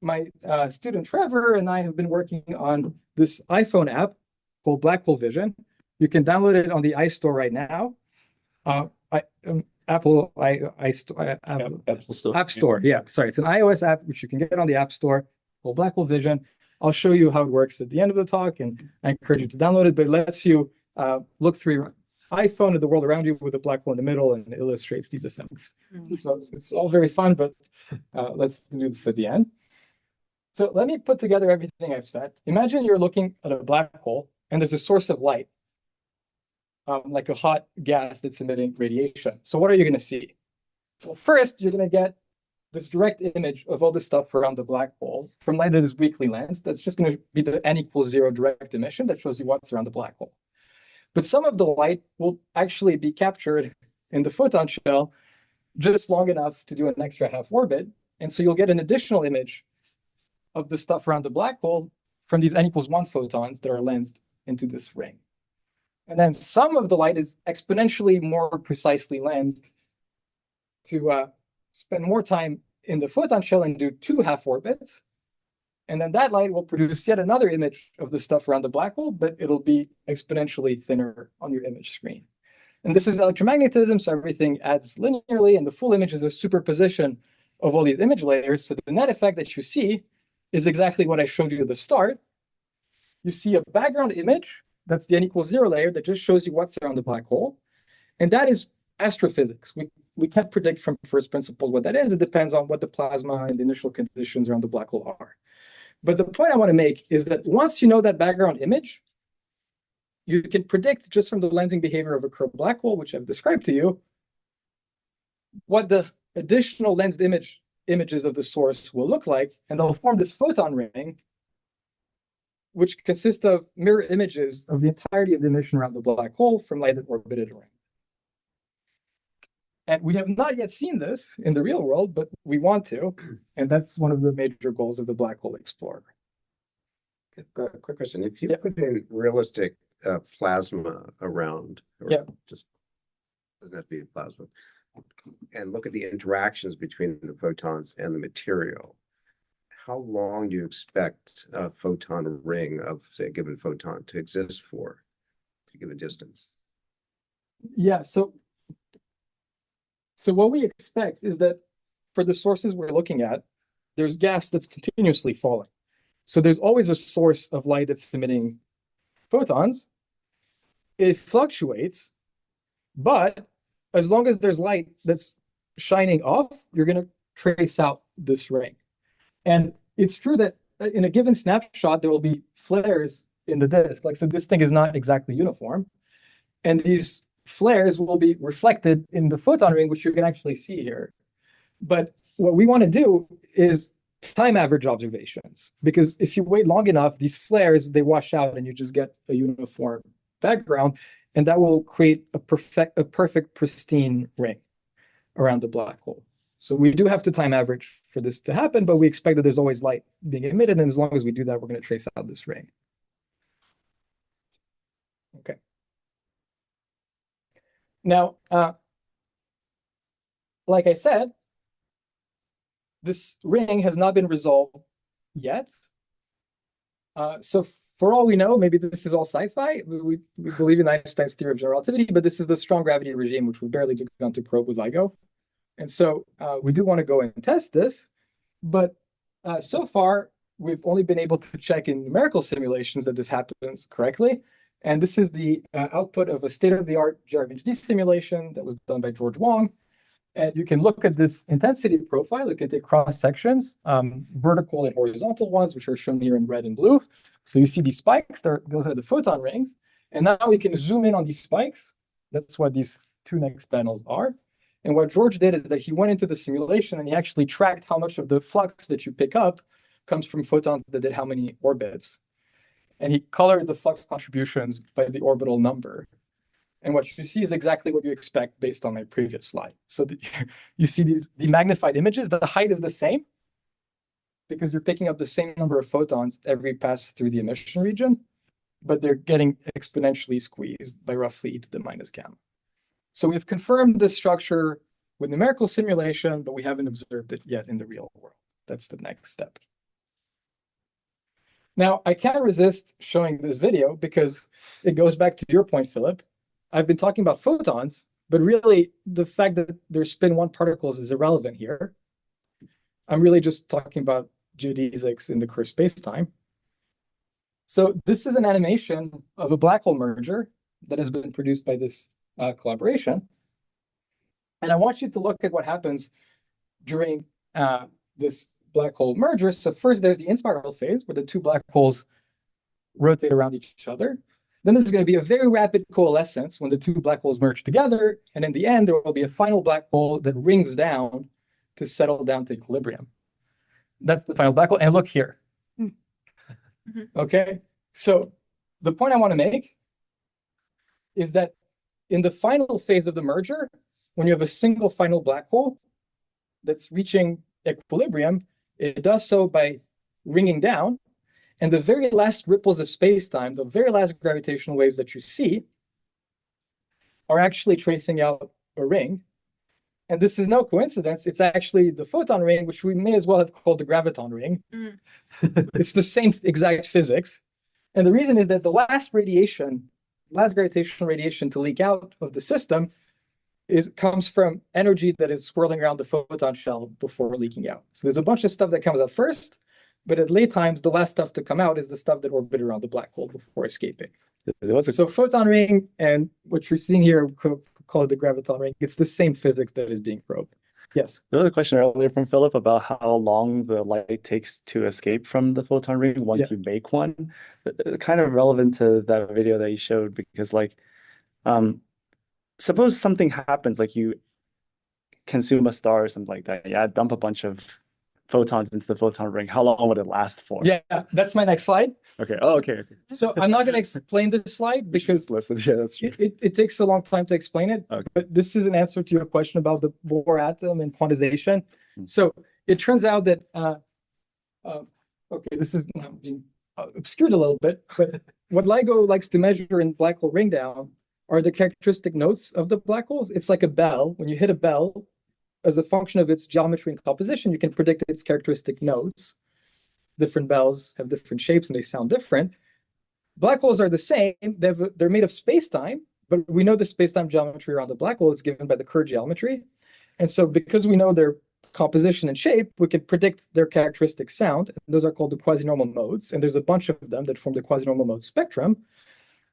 my student Trevor and I have been working on this iPhone app called Black Hole Vision. You can download it on the iStore right now. Apple Apple App Store. Yeah, sorry. It's an iOS app which you can get on the App Store called Black Hole Vision. I'll show you how it works at the end of the talk, and I encourage you to download it. But it lets you look through your iPhone at the world around you with a black hole in the middle, and it illustrates these effects. So it's all very fun, but let's do this at the end. So let me put together everything I've said. Imagine you're looking at a black hole, and there's a source of light, like a hot gas that's emitting radiation. So what are you going to see? Well, first, you're going to get this direct image of all the stuff around the black hole from light that is weakly lensed. That's just going to be the n=0 direct emission that shows you what's around the black hole. But some of the light will actually be captured in the photon shell just long enough to do an extra half orbit. And so you'll get an additional image of the stuff around the black hole from these n=1 photons that are lensed into this ring. And then some of the light is exponentially more precisely lensed to spend more time in the photon shell and do 2 half orbits. And then that light will produce yet another image of the stuff around the black hole, but it'll be exponentially thinner on your image screen. And this is electromagnetism, so everything adds linearly, and the full image is a superposition of all these image layers. So the net effect that you see is exactly what I showed you at the start. You see a background image, that's the n=0 layer that just shows you what's around the black hole. And that is astrophysics. We can't predict from first principles what that is. It depends on what the plasma and the initial conditions around the black hole are. But the point I want to make is that once you know that background image, you can predict just from the lensing behavior of a curved black hole, which I've described to you, what the additional lensed images of the source will look like, and they'll form this photon ring, which consists of mirror images of the entirety of the emission around the black hole from light that orbited around. And we have not yet seen this in the real world, but we want to, and that's one of the major goals of the Black Hole Explorer. Quick question. If you put in realistic plasma around, or just doesn't have to be plasma, and look at the interactions between the photons and the material, how long do you expect a photon ring of, say, a given photon to exist for, to give a distance? Yeah, so what we expect is that for the sources we're looking at, there's gas that's continuously falling. So there's always a source of light that's emitting photons. It fluctuates, but as long as there's light that's shining off, you're going to trace out this ring. And it's true that in a given snapshot, there will be flares in the disk. Like, so this thing is not exactly uniform. And these flares will be reflected in the photon ring, which you can actually see here. But what we want to do is time average observations, because if you wait long enough, these flares, they wash out and you just get a uniform background, and that will create a perfect pristine ring around the black hole. So we do have to time average for this to happen, but we expect that there's always light being emitted, and as long as we do that, we're going to trace out this ring. Okay. Now, like I said, this ring has not been resolved yet. So for all we know, maybe this is all sci-fi. We believe in Einstein's theory of general relativity, but this is the strong gravity regime, which we barely begun to probe with LIGO. And so we do want to go and test this. But so far, we've only been able to check in numerical simulations that this happens correctly. And this is the output of a state-of-the-art GRMHD simulation that was done by George Wong. And you can look at this intensity profile. You can take cross sections, vertical and horizontal ones, which are shown here in red and blue. So you see these spikes, those are the photon rings. And now we can zoom in on these spikes. That's what these two next panels are. And what George did is that he went into the simulation and he actually tracked how much of the flux that you pick up comes from photons that did how many orbits. And he colored the flux contributions by the orbital number. And what you see is exactly what you expect based on my previous slide. So you see the magnified images. The height is the same because you're picking up the same number of photons every pass through the emission region, but they're getting exponentially squeezed by roughly e to the minus gamma. So we've confirmed this structure with numerical simulation, but we haven't observed it yet in the real world. That's the next step. Now, I can't resist showing this video because it goes back to your point, Philip. I've been talking about photons, But really, the fact that they're spin 1 particles is irrelevant here. I'm really just talking about geodesics in the curved spacetime. So this is an animation of a black hole merger that has been produced by this collaboration. And I want you to look at what happens during this black hole merger. So first there's the inspiral phase where the 2 black holes rotate around each other. Then there's going to be a very rapid coalescence when the 2 black holes merge together. And in the end, there will be a final black hole that rings down to settle down to equilibrium. That's the final black hole. And look here. Okay. So the point I want to make is that in the final phase of the merger, when you have a single final black hole that's reaching equilibrium, it does so by ringing down. And the very last ripples of spacetime, the very last gravitational waves that you see, are actually tracing out a ring. And this is no coincidence. It's actually the photon ring, which we may as well have called the graviton ring. It's the same exact physics. And the reason is that the last gravitational radiation to leak out of the system comes from energy that is swirling around the photon shell before leaking out. So there's a bunch of stuff that comes out first, but at late times, the last stuff to come out is the stuff that orbited around the black hole before escaping. So photon ring and what you're seeing here, call it the graviton ring, it's the same physics that is being probed. Yes. There was a question earlier from Philip about how long the light takes to escape from the photon ring once you make one. Kind of relevant to that video that you showed, because suppose something happens, like you consume a star or something like that. Yeah, dump a bunch of photons into the photon ring. How long would it last for? Yeah, that's my next slide. Okay. Oh, okay. So I'm not going to explain this slide because listen. Yeah, that's true. It takes a long time to explain it. Okay. But this is an answer to your question about the Bohr atom and quantization. So it turns out that okay, this is now being obscured a little bit, but what LIGO likes to measure in black hole ring down are the characteristic notes of the black holes. It's like a bell. When you hit a bell, as a function of its geometry and composition, you can predict its characteristic notes. Different bells have different shapes and they sound different. Black holes are the same. They're made of space-time, but we know the space-time geometry around the black hole is given by the Kerr geometry. And so because we know their composition and shape, we can predict their characteristic sound. And those are called the quasi-normal modes. And there's a bunch of them that form the quasi-normal mode spectrum.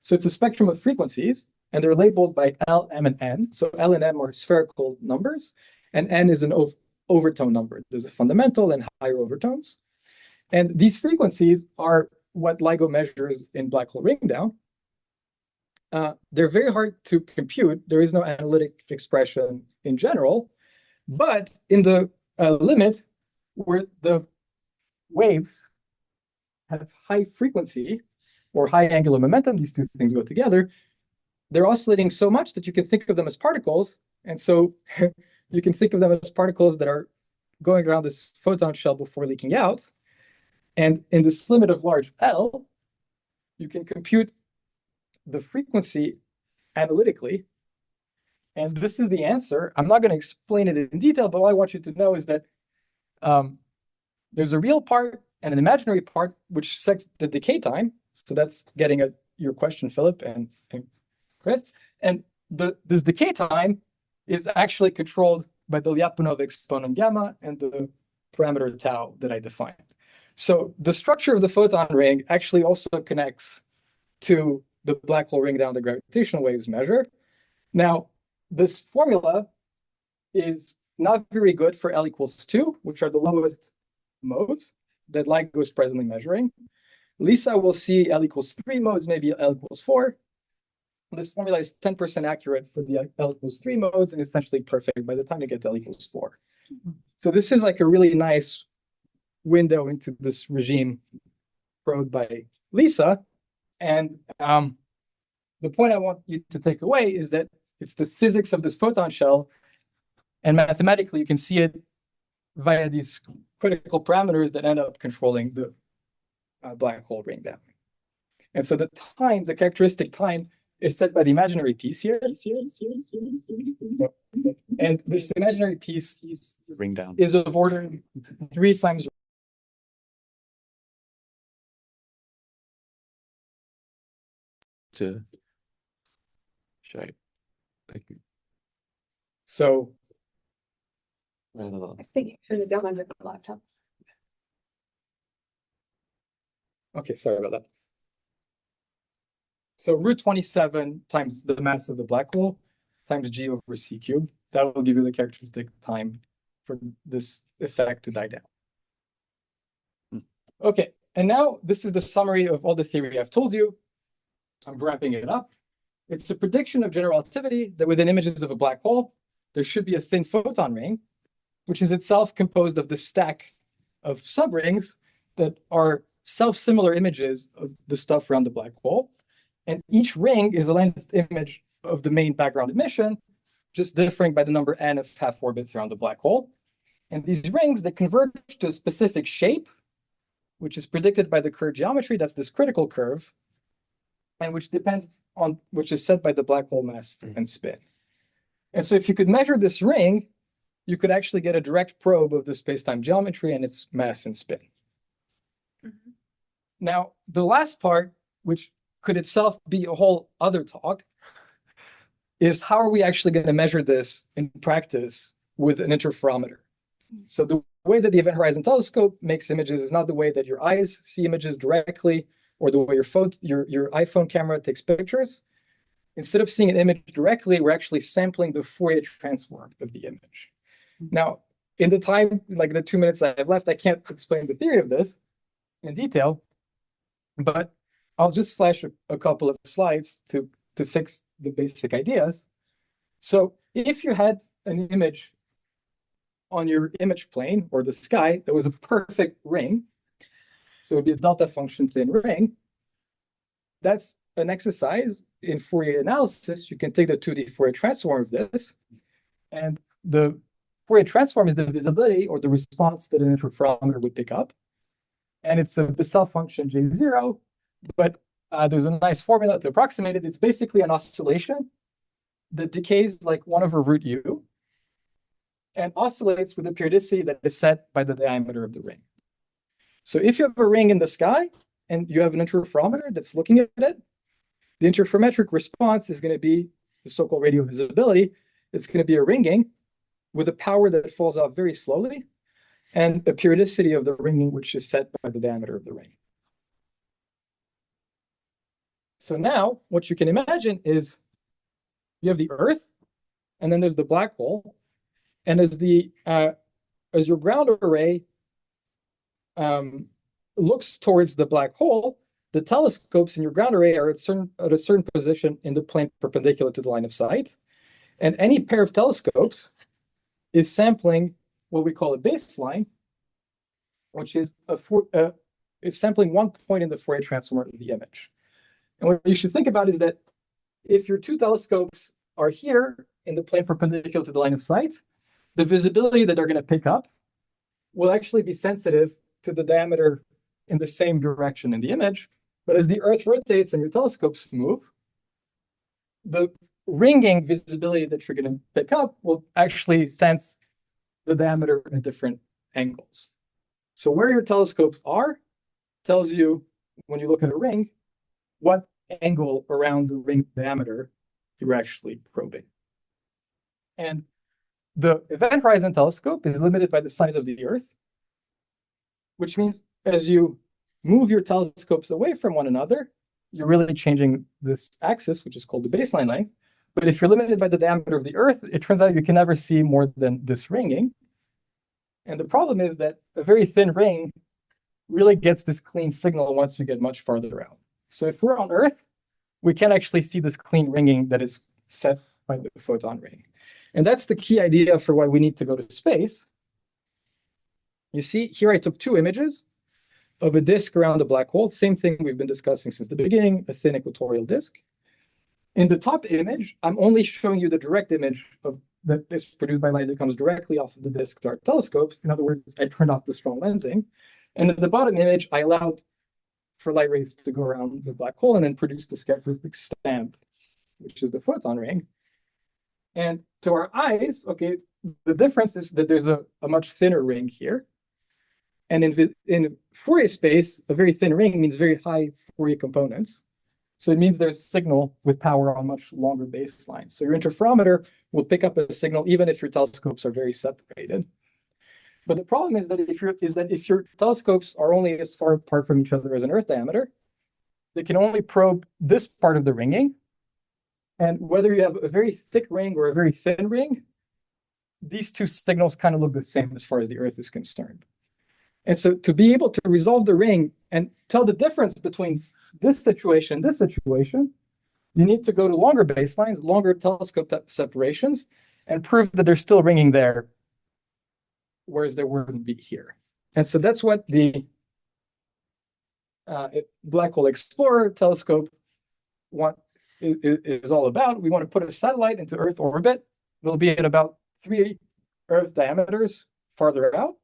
So it's a spectrum of frequencies, and they're labeled by L, M, and N. So L and M are spherical numbers, and N is an overtone number. There's a fundamental and higher overtones. And these frequencies are what LIGO measures in black hole ring down. They're very hard to compute. There is no analytic expression in general, but in the limit where the waves have high frequency or high angular momentum, these two things go together, they're oscillating so much that you can think of them as particles. And so you can think of them as particles that are going around this photon shell before leaking out. And in this limit of large L, you can compute the frequency analytically. And this is the answer. I'm not going to explain it in detail, but all I want you to know is that there's a real part and an imaginary part which sets the decay time. So that's getting at your question, Philip and Chris. And this decay time is actually controlled by the Lyapunov exponent gamma and the parameter tau that I defined. So the structure of the photon ring actually also connects to the black hole ring down the gravitational waves measure. Now, this formula is not very good for L equals 2, which are the lowest modes that LIGO is presently measuring. Lisa will see L equals 3 modes, maybe L equals 4. This formula is 10% accurate for the L equals 3 modes and essentially perfect by the time you get to L equals 4. So this is like a really nice window into this regime probed by Lisa. And the point I want you to take away is that it's the physics of this photon shell. And mathematically, you can see it via these critical parameters that end up controlling the black hole ring down. And so the time, the characteristic time, is set by the imaginary piece here. And this imaginary piece Ring down is of order 3 times. Should I? So I think you should have done on your laptop. okay, sorry about that. So root 27 times the mass of the black hole times g over c cubed. That will give you the characteristic time for this effect to die down. Okay, and now this is the summary of all the theory I've told you. I'm wrapping it up. It's a prediction of general relativity that within images of a black hole, there should be a thin photon ring, which is itself composed of the stack of subrings that are self-similar images of the stuff around the black hole. And each ring is a length image of the main background emission, just differing by the number n of half orbits around the black hole. And these rings, they converge to a specific shape, which is predicted by the curve geometry. That's this critical curve, and which depends on, which is set by the black hole mass and spin. And so if you could measure this ring, you could actually get a direct probe of the space-time geometry and its mass and spin. Now, the last part, which could itself be a whole other talk, is how are we actually going to measure this in practice with an interferometer? So the way that the Event Horizon Telescope makes images is not the way that your eyes see images directly or the way your iPhone camera takes pictures. Instead of seeing an image directly, we're actually sampling the Fourier transform of the image. Now, in the time, like the 2 minutes I have left, I can't explain the theory of this in detail, but I'll just flash a couple of slides to fix the basic ideas. So if you had an image on your image plane or the sky that was a perfect ring, so it would be a delta function thin ring, that's an exercise in Fourier analysis. You can take the 2D Fourier transform of this, and the Fourier transform is the visibility or the response that an interferometer would pick up. And it's a Bessel function J0, but there's a nice formula to approximate it. It's basically an oscillation that decays like 1 over root u and oscillates with a periodicity that is set by the diameter of the ring. So if you have a ring in the sky and you have an interferometer that's looking at it, the interferometric response is going to be the so-called radio visibility. It's going to be a ringing with a power that falls off very slowly and a periodicity of the ringing which is set by the diameter of the ring. So now what you can imagine is you have the Earth, and then there's the black hole, and as your ground array looks towards the black hole, the telescopes in your ground array are at a certain position in the plane perpendicular to the line of sight, and any pair of telescopes is sampling what we call a baseline, which is it's sampling one point in the Fourier transform of the image. And what you should think about is that if your two telescopes are here in the plane perpendicular to the line of sight, the visibility that they're going to pick up will actually be sensitive to the diameter in the same direction in the image. But as the Earth rotates and your telescopes move, the ringing visibility that you're going to pick up will actually sense the diameter at different angles. So where your telescopes are tells you, when you look at a ring, what angle around the ring diameter you're actually probing. And the Event Horizon Telescope is limited by the size of the Earth, which means as you move your telescopes away from one another, you're really changing this axis, which is called the baseline length. But if you're limited by the diameter of the Earth, it turns out you can never see more than this ringing. And the problem is that a very thin ring really gets this clean signal once you get much farther out. So if we're on Earth, we can actually see this clean ringing that is set by the photon ring. And that's the key idea for why we need to go to space. You see, here I took two images of a disk around a black hole, same thing we've been discussing since the beginning, a thin equatorial disk. In the top image, I'm only showing you the direct image of that is produced by light that comes directly off of the disk to our telescopes. In other words, I turned off the strong lensing. And in the bottom image, I allowed for light rays to go around the black hole and then produce this characteristic stamp, which is the photon ring. And to our eyes, okay, the difference is that there's a much thinner ring here. And in Fourier space, a very thin ring means very high Fourier components. So it means there's signal with power on much longer baselines. So your interferometer will pick up a signal even if your telescopes are very separated. But the problem is that if your telescopes are only as far apart from each other as an Earth diameter, they can only probe this part of the ringing. And whether you have a very thick ring or a very thin ring, these two signals kind of look the same as far as the Earth is concerned. And so to be able to resolve the ring and tell the difference between this situation, you need to go to longer baselines, longer telescope separations, and prove that they're still ringing there, whereas there wouldn't be here. And so that's what the Black Hole Explorer telescope is all about. We want to put a satellite into Earth orbit. It'll be at about 3 Earth diameters farther out.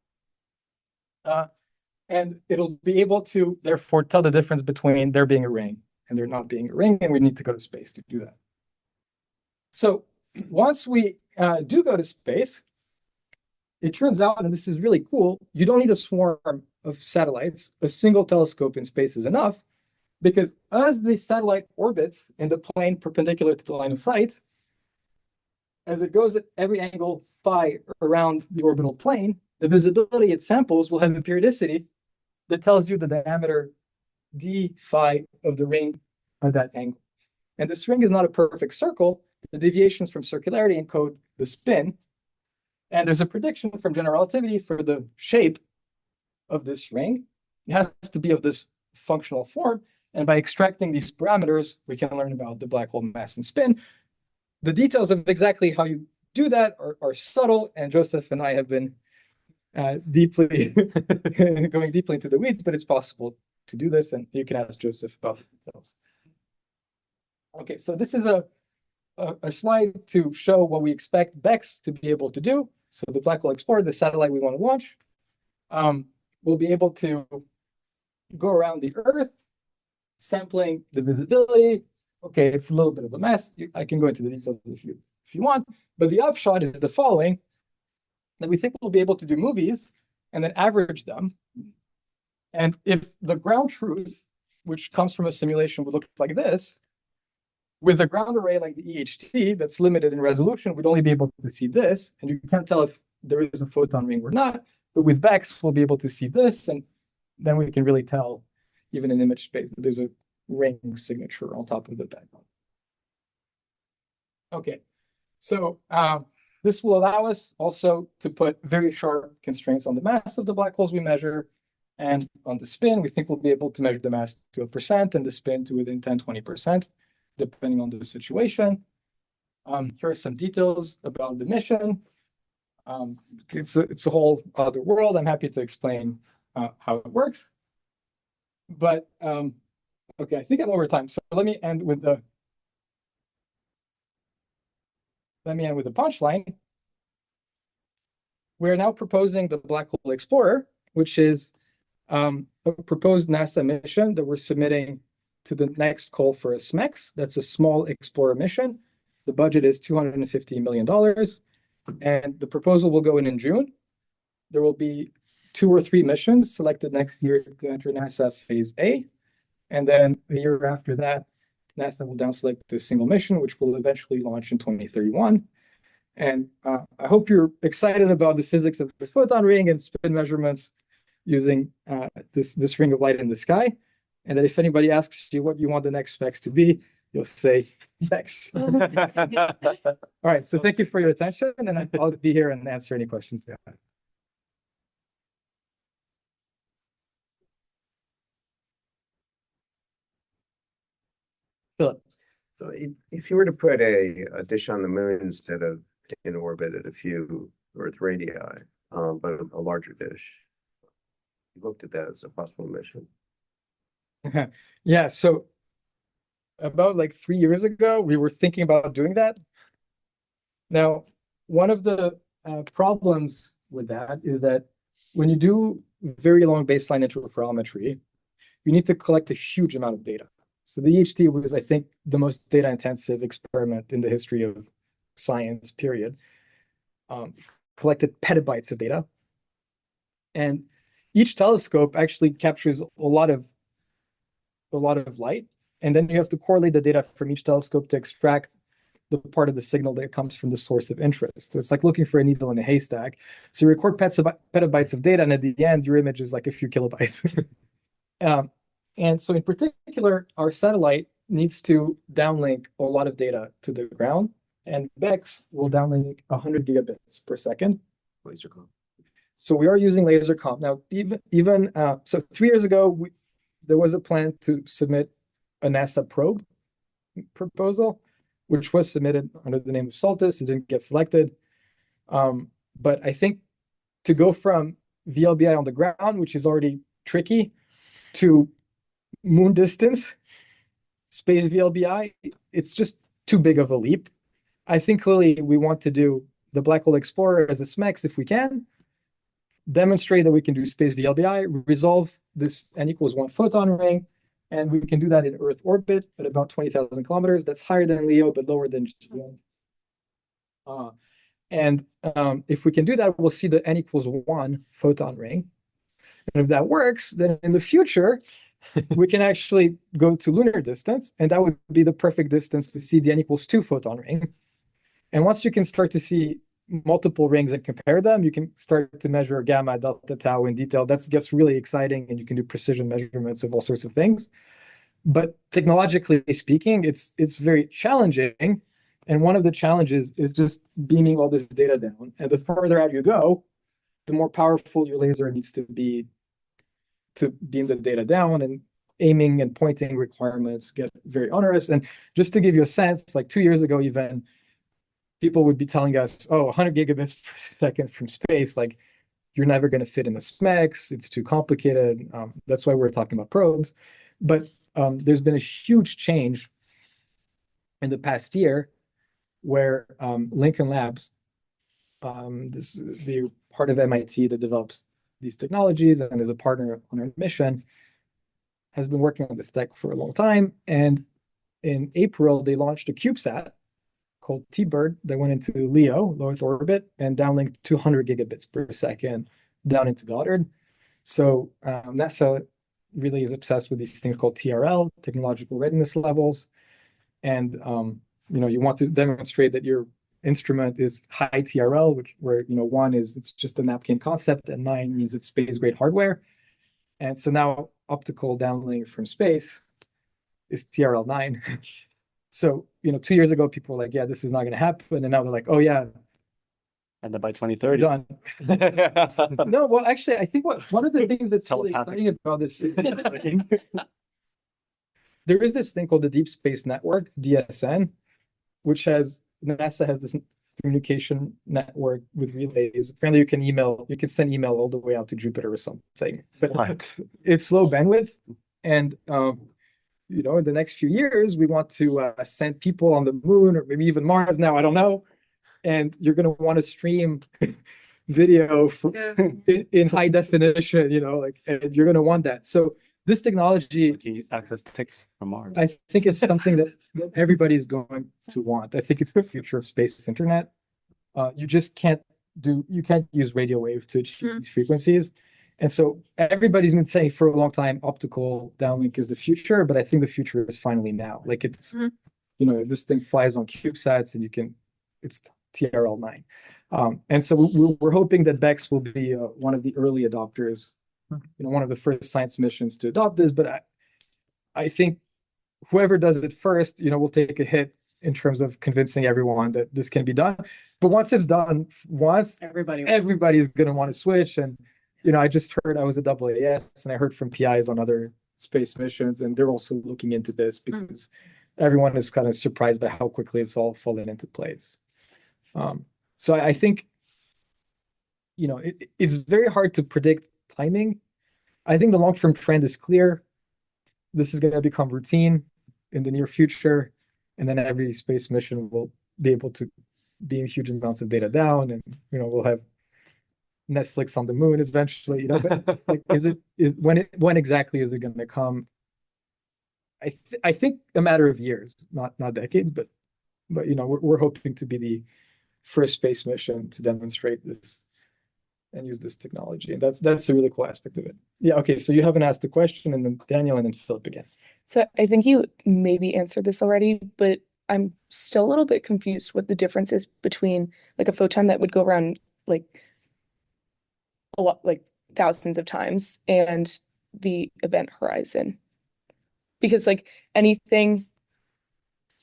And it'll be able to, therefore, tell the difference between there being a ring and there not being a ring, and we need to go to space to do that. So once we do go to space, it turns out, and this is really cool, you don't need a swarm of satellites. A single telescope in space is enough, because as the satellite orbits in the plane perpendicular to the line of sight, as it goes at every angle phi around the orbital plane, the visibility it samples will have a periodicity that tells you the diameter d phi of the ring at that angle. And this ring is not a perfect circle. The deviations from circularity encode the spin. And there's a prediction from general relativity for the shape of this ring. It has to be of this functional form. And by extracting these parameters, we can learn about the black hole mass and spin. The details of exactly how you do that are subtle, and Joseph and I have been going deeply into the weeds, but it's possible to do this, and you can ask Joseph about the details. Okay, so this is a slide to show what we expect BEX to be able to do. So the Black Hole Explorer, the satellite we want to launch, will be able to go around the Earth, sampling the visibility. Okay, it's a little bit of a mess. I can go into the details if you want, but the upshot is the following: that we think we'll be able to do movies and then average them. And if the ground truth, which comes from a simulation, would look like this, with a ground array like the EHT that's limited in resolution, we'd only be able to see this, and you can't tell if there is a photon ring or not. But with BEX, we'll be able to see this, and then we can really tell, even in image space, that there's a ring signature on top of the background. Okay, so this will allow us also to put very sharp constraints on the mass of the black holes we measure, and on the spin. We think we'll be able to measure the mass to 1% and the spin to within 10–20%, depending on the situation. Here are some details about the mission. It's a whole other world. I'm happy to explain how it works. But okay, I think I'm over time. So let me end with the punchline. We're now proposing the Black Hole Explorer, which is a proposed NASA mission that we're submitting to the next call for a SMEX. That's a small explorer mission. The budget is $250 million. And the proposal will go in June. There will be 2 or 3 missions selected next year to enter NASA Phase A. And then the year after that, NASA will down select the single mission, which will eventually launch in 2031. And I hope you're excited about the physics of the photon ring and spin measurements using this ring of light in the sky. And that if anybody asks you what you want the next specs to be, you'll say BEX. All right, so thank you for your attention, and I'll be here and answer any questions you have. Philip. So if you were to put a dish on the moon instead of in orbit at a few Earth radii, but a larger dish, you looked at that as a possible mission. Yeah, so about like 3 years ago, we were thinking about doing that. Now, one of the problems with that is that when you do very long baseline interferometry, you need to collect a huge amount of data. So the EHT was, I think, the most data-intensive experiment in the history of science, period. Collected petabytes of data. And each telescope actually captures a lot of light. And then you have to correlate the data from each telescope to extract the part of the signal that comes from the source of interest. So it's like looking for a needle in a haystack. So you record petabytes of data, and at the end, your image is like a few kilobytes. And so in particular, our satellite needs to downlink a lot of data to the ground, and BEX will downlink 100 gigabits per second. Laser comm. So we are using laser comm. Now, so 3 years ago, there was a plan to submit a NASA probe proposal, which was submitted under the name of Saltus. It didn't get selected. But I think to go from VLBI on the ground, which is already tricky, to moon distance, space VLBI, it's just too big of a leap. I think clearly we want to do the Black Hole Explorer as a SMEX if we can, demonstrate that we can do space VLBI, resolve this n=1 photon ring, and we can do that in Earth orbit at about 20,000 kilometers. That's higher than LEO, but lower than GEO. If we can do that, we'll see the n=1 photon ring. And if that works, then in the future, we can actually go to lunar distance, and that would be the perfect distance to see the n=2 photon ring. And once you can start to see multiple rings and compare them, you can start to measure gamma, delta, tau in detail. That gets really exciting, and you can do precision measurements of all sorts of things. But technologically speaking, it's very challenging. And one of the challenges is just beaming all this data down. And the further out you go, the more powerful your laser needs to be to beam the data down, and aiming and pointing requirements get very onerous. And just to give you a sense, like 2 years ago, even people would be telling us, oh, 100 gigabits per second from space, like you're never going to fit in the SMEX. It's too complicated. That's why we're talking about probes. But there's been a huge change in the past year where Lincoln Labs, the part of MIT that develops these technologies and is a partner on our mission, has been working on this tech for a long time. And in April, they launched a CubeSat called T-Bird that went into LEO, low Earth orbit, and downlinked 200 gigabits per second down into Goddard. So NASA really is obsessed with these things called TRL, technological readiness levels. And you want to demonstrate that your instrument is high TRL, where 1 is it's just a napkin concept, and 9 means it's space grade hardware. And so now optical downlink from space is TRL 9. So 2 years ago, people were like, yeah, this is not going to happen. And now they're like, oh yeah, And then by 2030. done. No, well, actually, I think one of the things that's really Telepathic. exciting about this is there is this thing called the Deep Space Network, DSN, which NASA has this communication network with relays. Apparently you can send email all the way out to Jupiter or something, but What? it's low bandwidth. And in the next few years, we want to send people on the moon or maybe even Mars now, I don't know. And you're going to want to stream video in high definition, and you're going to want that. So this technology, He access ticks from Mars. I think it's something that everybody's going to want. I think it's the future of space internet. You just can't use radio wave to achieve these frequencies. And so everybody's been saying for a long time, optical downlink is the future, but I think the future is finally now. Like it's, this thing flies on CubeSats and it's TRL 9. And so we're hoping that BEX will be one of the early adopters, one of the first science missions to adopt this. But I think whoever does it first, will take a hit in terms of convincing everyone that this can be done. But once it's done, everybody's going to want to switch. And, I just heard I was at AAS and I heard from PIs on other space missions, and they're also looking into this because everyone is kind of surprised by how quickly it's all fallen into place. So I think, it's very hard to predict timing. I think the long-term trend is clear. This is going to become routine in the near future, and then every space mission will be able to beam huge amounts of data down, and we'll have Netflix on the moon eventually. But like, when exactly is it going to come? I think a matter of years, not decades, but we're hoping to be the first space mission to demonstrate this and use this technology. And that's a really cool aspect of it. Yeah, okay, so you haven't asked a question, and then Daniel and then Philip again. So I think you maybe answered this already, but I'm still a little bit confused what the difference is between like a photon that would go around like a lot, like thousands of times, and the event horizon. Because like anything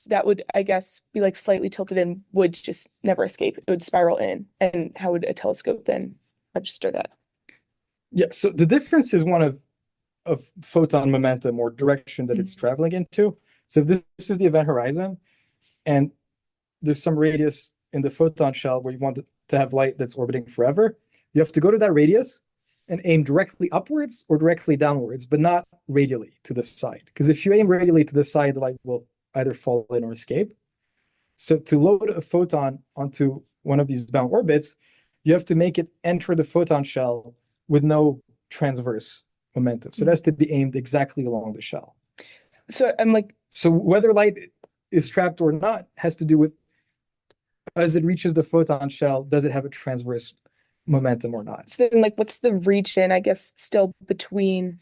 that would, I guess, be like slightly tilted in would just never escape. It would spiral in. And how would a telescope then register that? Yeah, so the difference is one of photon momentum or direction that it's traveling into. So if this is the event horizon, and there's some radius in the photon shell where you want to have light that's orbiting forever, you have to go to that radius and aim directly upwards or directly downwards, but not radially to the side. Because if you aim radially to the side, the light will either fall in or escape. So to load a photon onto one of these bound orbits, you have to make it enter the photon shell with no transverse momentum. So it has to be aimed exactly along the shell. So I'm like, So whether light is trapped or not has to do with, as it reaches the photon shell, does it have a transverse momentum or not? so then like what's the region, I guess, still between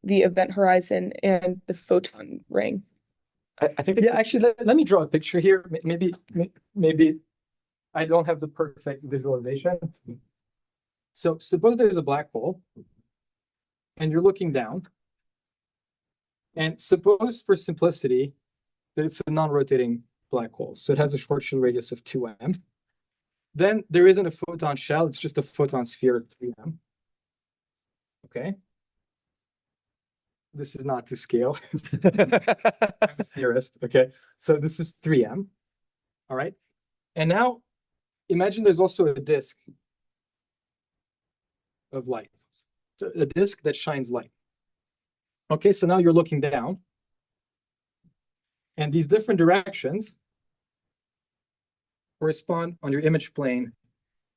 the event horizon and the photon ring? I think Yeah, actually, let me draw a picture here. Maybe I don't have the perfect visualization. So suppose there's a black hole and you're looking down. And suppose for simplicity that it's a non-rotating black hole. So it has a Schwarzschild radius of 2m. Then there isn't a photon shell, it's just a photon sphere of 3m. Okay. This is not to scale. I'm a theorist. Okay. So this is 3m. All right. And now imagine there's also a disk of light, so a disk that shines light. Okay. So now you're looking down. And these different directions correspond on your image plane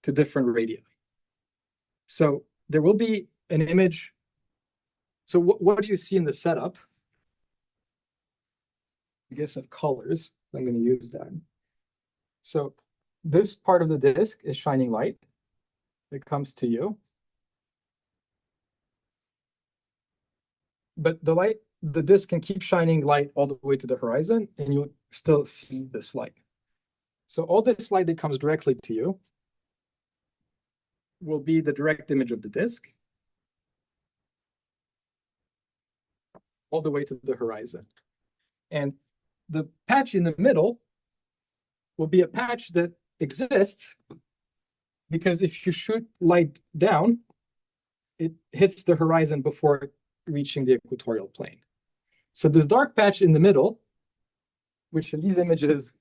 to different radii. So there will be an image. So what do you see in the setup? I guess of colors. I'm going to use that. So this part of the disk is shining light. It comes to you. But the disk can keep shining light all the way to the horizon, and you'll still see this light. So all this light that comes directly to you will be the direct image of the disk all the way to the horizon. And the patch in the middle will be a patch that exists because if you shoot light down, it hits the horizon before reaching the equatorial plane. So this dark patch in the middle, which in these images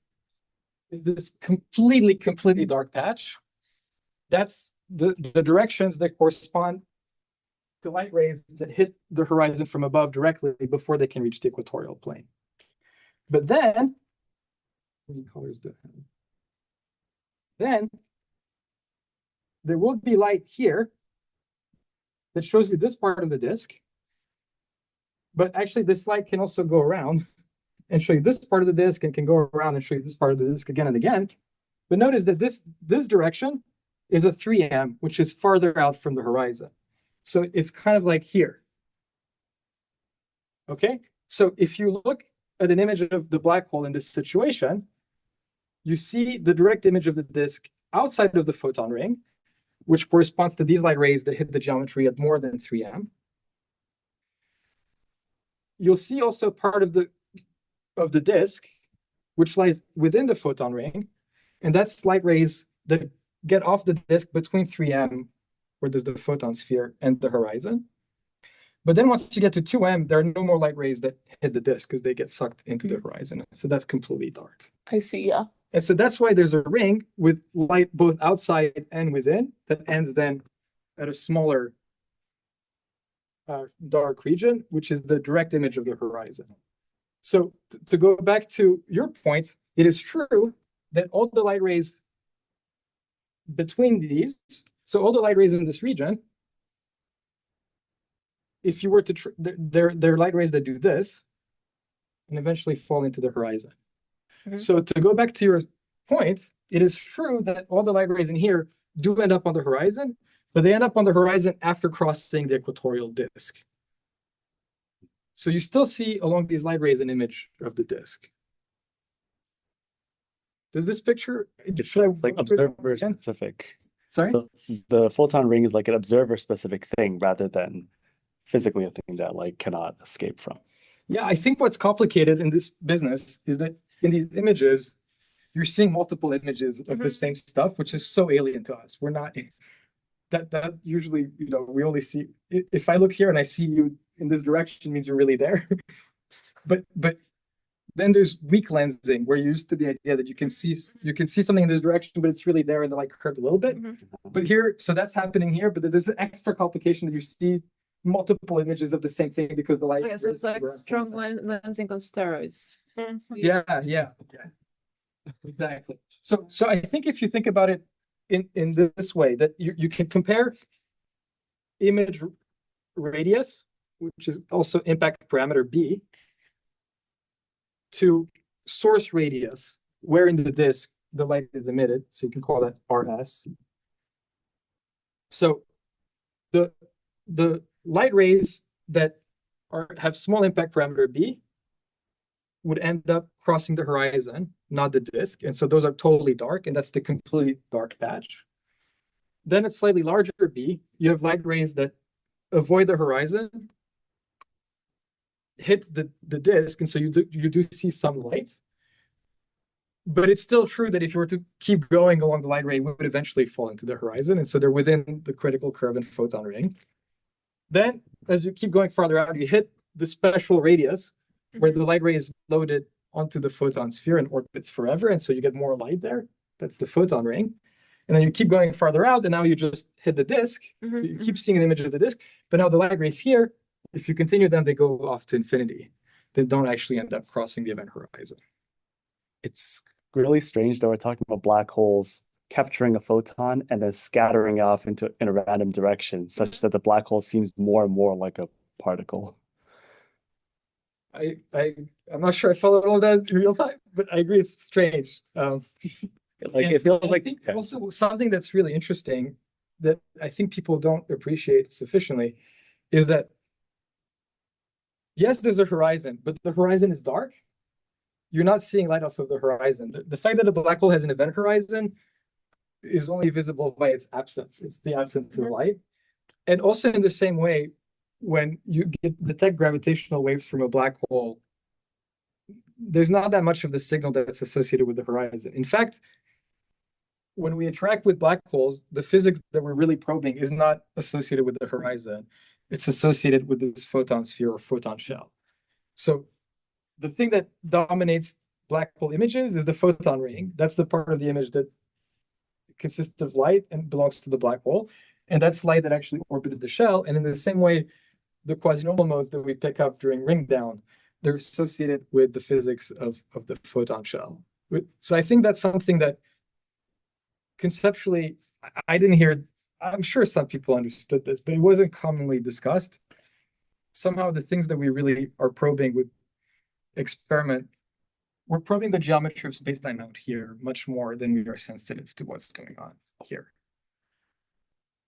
is this completely dark patch, that's the directions that correspond to light rays that hit the horizon from above directly before they can reach the equatorial plane. But then, how many colors do I have? Then there will be light here that shows you this part of the disk. But actually, this light can also go around and show you this part of the disk and can go around and show you this part of the disk again and again. But notice that this direction is a 3m, which is farther out from the horizon. So it's kind of like here. Okay, so if you look at an image of the black hole in this situation, you see the direct image of the disk outside of the photon ring, which corresponds to these light rays that hit the geometry at more than 3m. You'll see also part of the disk, which lies within the photon ring, and that's light rays that get off the disk between 3m, where there's the photon sphere, and the horizon. But then once you get to 2m, there are no more light rays that hit the disk because they get sucked into the horizon. So that's completely dark. I see, yeah. And so that's why there's a ring with light both outside and within that ends then at a smaller dark region, which is the direct image of the horizon. So to go back to your point, it is true that all the light rays between these, so all the light rays in this region, if you were to, they're light rays that do this and eventually fall into the horizon. Mm-hmm. So to go back to your point, it is true that all the light rays in here do end up on the horizon, but they end up on the horizon after crossing the equatorial disk. So you still see along these light rays an image of the disk. Does this picture? It's should I like go through it once observer again? specific. Sorry? So the photon ring is like an observer specific thing rather than physically a thing that light cannot escape from. Yeah, I think what's complicated in this business is that in these images, you're seeing multiple images of the same stuff, which is so alien to us. We're not that usually, we only see if I look here and I see you in this direction means you're really there. but then there's weak lensing where you're used to the idea that you can see something in this direction, but it's really there and the light curved a little bit. But here, so that's happening here, but there's an extra complication that you see multiple images of the same thing because the light. Okay, so it's like strong lensing on steroids. Yeah, exactly. So I think if you think about it in this way, that you can compare image radius, which is also impact parameter B, to source radius, where in the disk the light is emitted. So you can call that RS. So the light rays that have small impact parameter B would end up crossing the horizon, not the disk. And so those are totally dark, and that's the completely dark patch. Then it's slightly larger B. You have light rays that avoid the horizon, hit the disk, and so you do see some light. But it's still true that if you were to keep going along the light ray, we would eventually fall into the horizon. And so they're within the critical curve and photon ring. Then as you keep going farther out, you hit the special radius where the light ray is loaded onto the photon sphere and orbits forever. And so you get more light there. That's the photon ring. And then you keep going farther out, and now you just hit the disk. So you keep seeing an image of the disk. But now the light rays here, if you continue them, they go off to infinity. They don't actually end up crossing the event horizon. It's really strange that we're talking about black holes capturing a photon and then scattering off in a random direction, such that the black hole seems more and more like a particle. I'm not sure I followed all that in real time, but I agree it's strange. It feels like also something that's really interesting that I think people don't appreciate sufficiently is that yes, there's a horizon, but the horizon is dark. You're not seeing light off of the horizon. The fact that a black hole has an event horizon is only visible by its absence. It's the absence of light. And also in the same way, when you detect gravitational waves from a black hole, there's not that much of the signal that's associated with the horizon. In fact, when we interact with black holes, the physics that we're really probing is not associated with the horizon. It's associated with this photon sphere or photon shell. So the thing that dominates black hole images is the photon ring. That's the part of the image that consists of light and belongs to the black hole. And that's light that actually orbited the shell. And in the same way, the quasi-normal modes that we pick up during ring down, they're associated with the physics of the photon shell. So I think that's something that conceptually, I didn't hear, I'm sure some people understood this, but it wasn't commonly discussed. Somehow the things that we really are probing with experiment, we're probing the geometry of space-time out here much more than we are sensitive to what's going on here.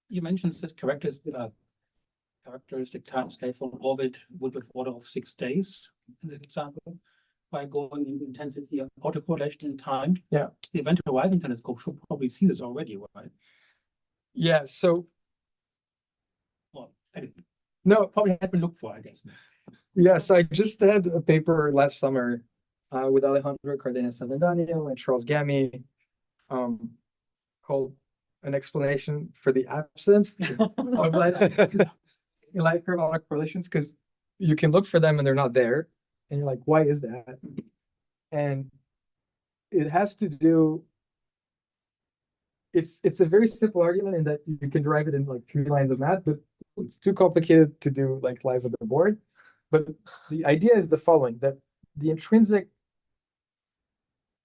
You mentioned this characteristic timescale for an orbit would be order of 6 days in this example. By going in intensity of autocorrelation in time, Yeah. The Event Horizon Telescope should probably see this already, right? Yeah, so Well, no, probably have been looked for, I guess. yeah, so I just had a paper last summer with Alejandro Cardenas Avendano and Charles Gamy called An Explanation for the Absence of light curve autocorrelations, because you can look for them and they're not there. And you're like, why is that? And it has to do, it's a very simple argument in that you can derive it in like 3 lines of math, but it's too complicated to do like live on the board. But the idea is the following, that the intrinsic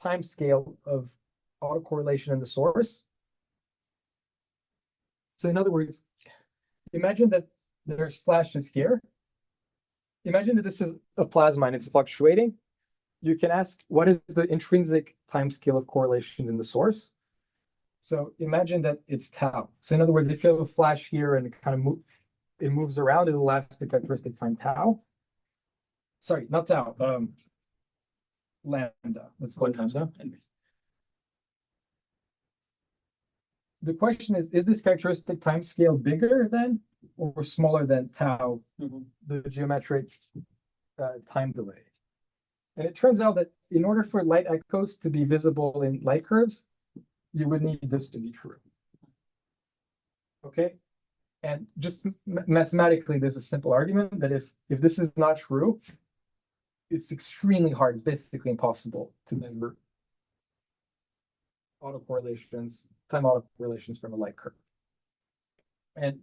time scale of autocorrelation in the source. So in other words, imagine that there's flashes here. Imagine that this is a plasma and it's fluctuating. You can ask, what is the intrinsic time scale of correlations in the source? So imagine that it's tau. So in other words, if you have a flash here and it kind of moves around, it'll last the characteristic time tau. sorry, not tau, lambda, let's call it lambda. The question is this characteristic time scale bigger than or smaller than tau, the geometric time delay? And it turns out that in order for light echoes to be visible in light curves, you would need this to be true. Okay? And just mathematically, there's a simple argument that if this is not true, it's extremely hard, it's basically impossible to measure autocorrelations, time autocorrelations from a light curve. And,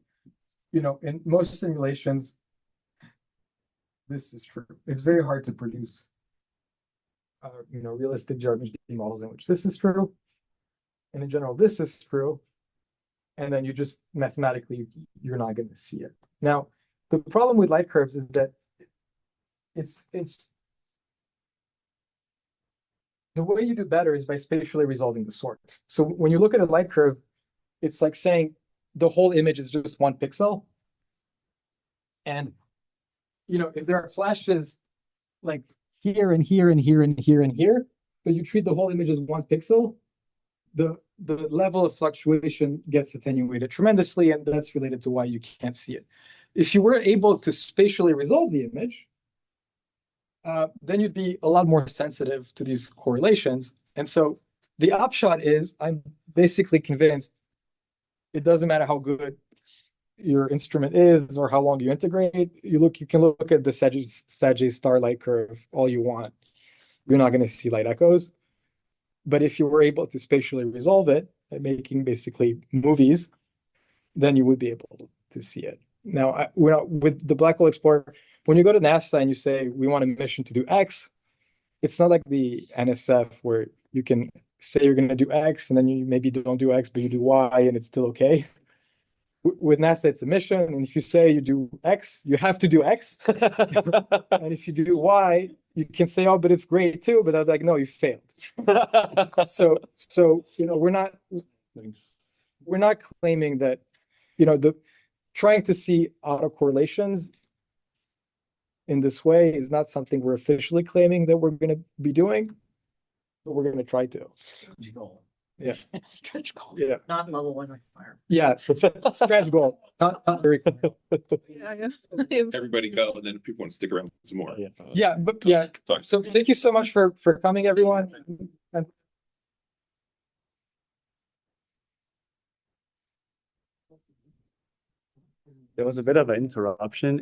you know, in most simulations, this is true. It's very hard to produce, you know, realistic RGB models in which this is true. And in general, this is true. And then you just mathematically, you're not going to see it. Now, the problem with light curves is that it's the way you do better is by spatially resolving the source. So when you look at a light curve, it's like saying the whole image is just one pixel. And, you know, if there are flashes like here and here and here and here and here, but you treat the whole image as one pixel, the level of fluctuation gets attenuated tremendously, and that's related to why you can't see it. If you were able to spatially resolve the image, then you'd be a lot more sensitive to these correlations. And so the upshot is I'm basically convinced it doesn't matter how good your instrument is or how long you integrate. You can look at the Sagittarius star light curve all you want. You're not going to see light echoes. But if you were able to spatially resolve it, making basically movies, then you would be able to see it. Now, with the Black Hole Explorer, when you go to NASA and you say, we want a mission to do X, it's not like the NSF where you can say you're going to do X and then you maybe don't do X, but you do Y and it's still okay. With NASA, it's a mission. And if you say you do X, you have to do X. And if you do Y, you can say, oh, but it's great too. But I'm like, no, you failed. So, you know, we're not claiming that, you know, trying to see autocorrelations in this way is not something we're officially claiming that we're going to be doing, but we're going to try to. Yeah. Stretch goal. Yeah. Not level 1 requirement. Yeah. Stretch goal. Not very. Yeah. Everybody go, and then if people want to stick around some more. Yeah, but yeah. Talk. So thank you so much for coming, everyone. And There was a bit of an interruption in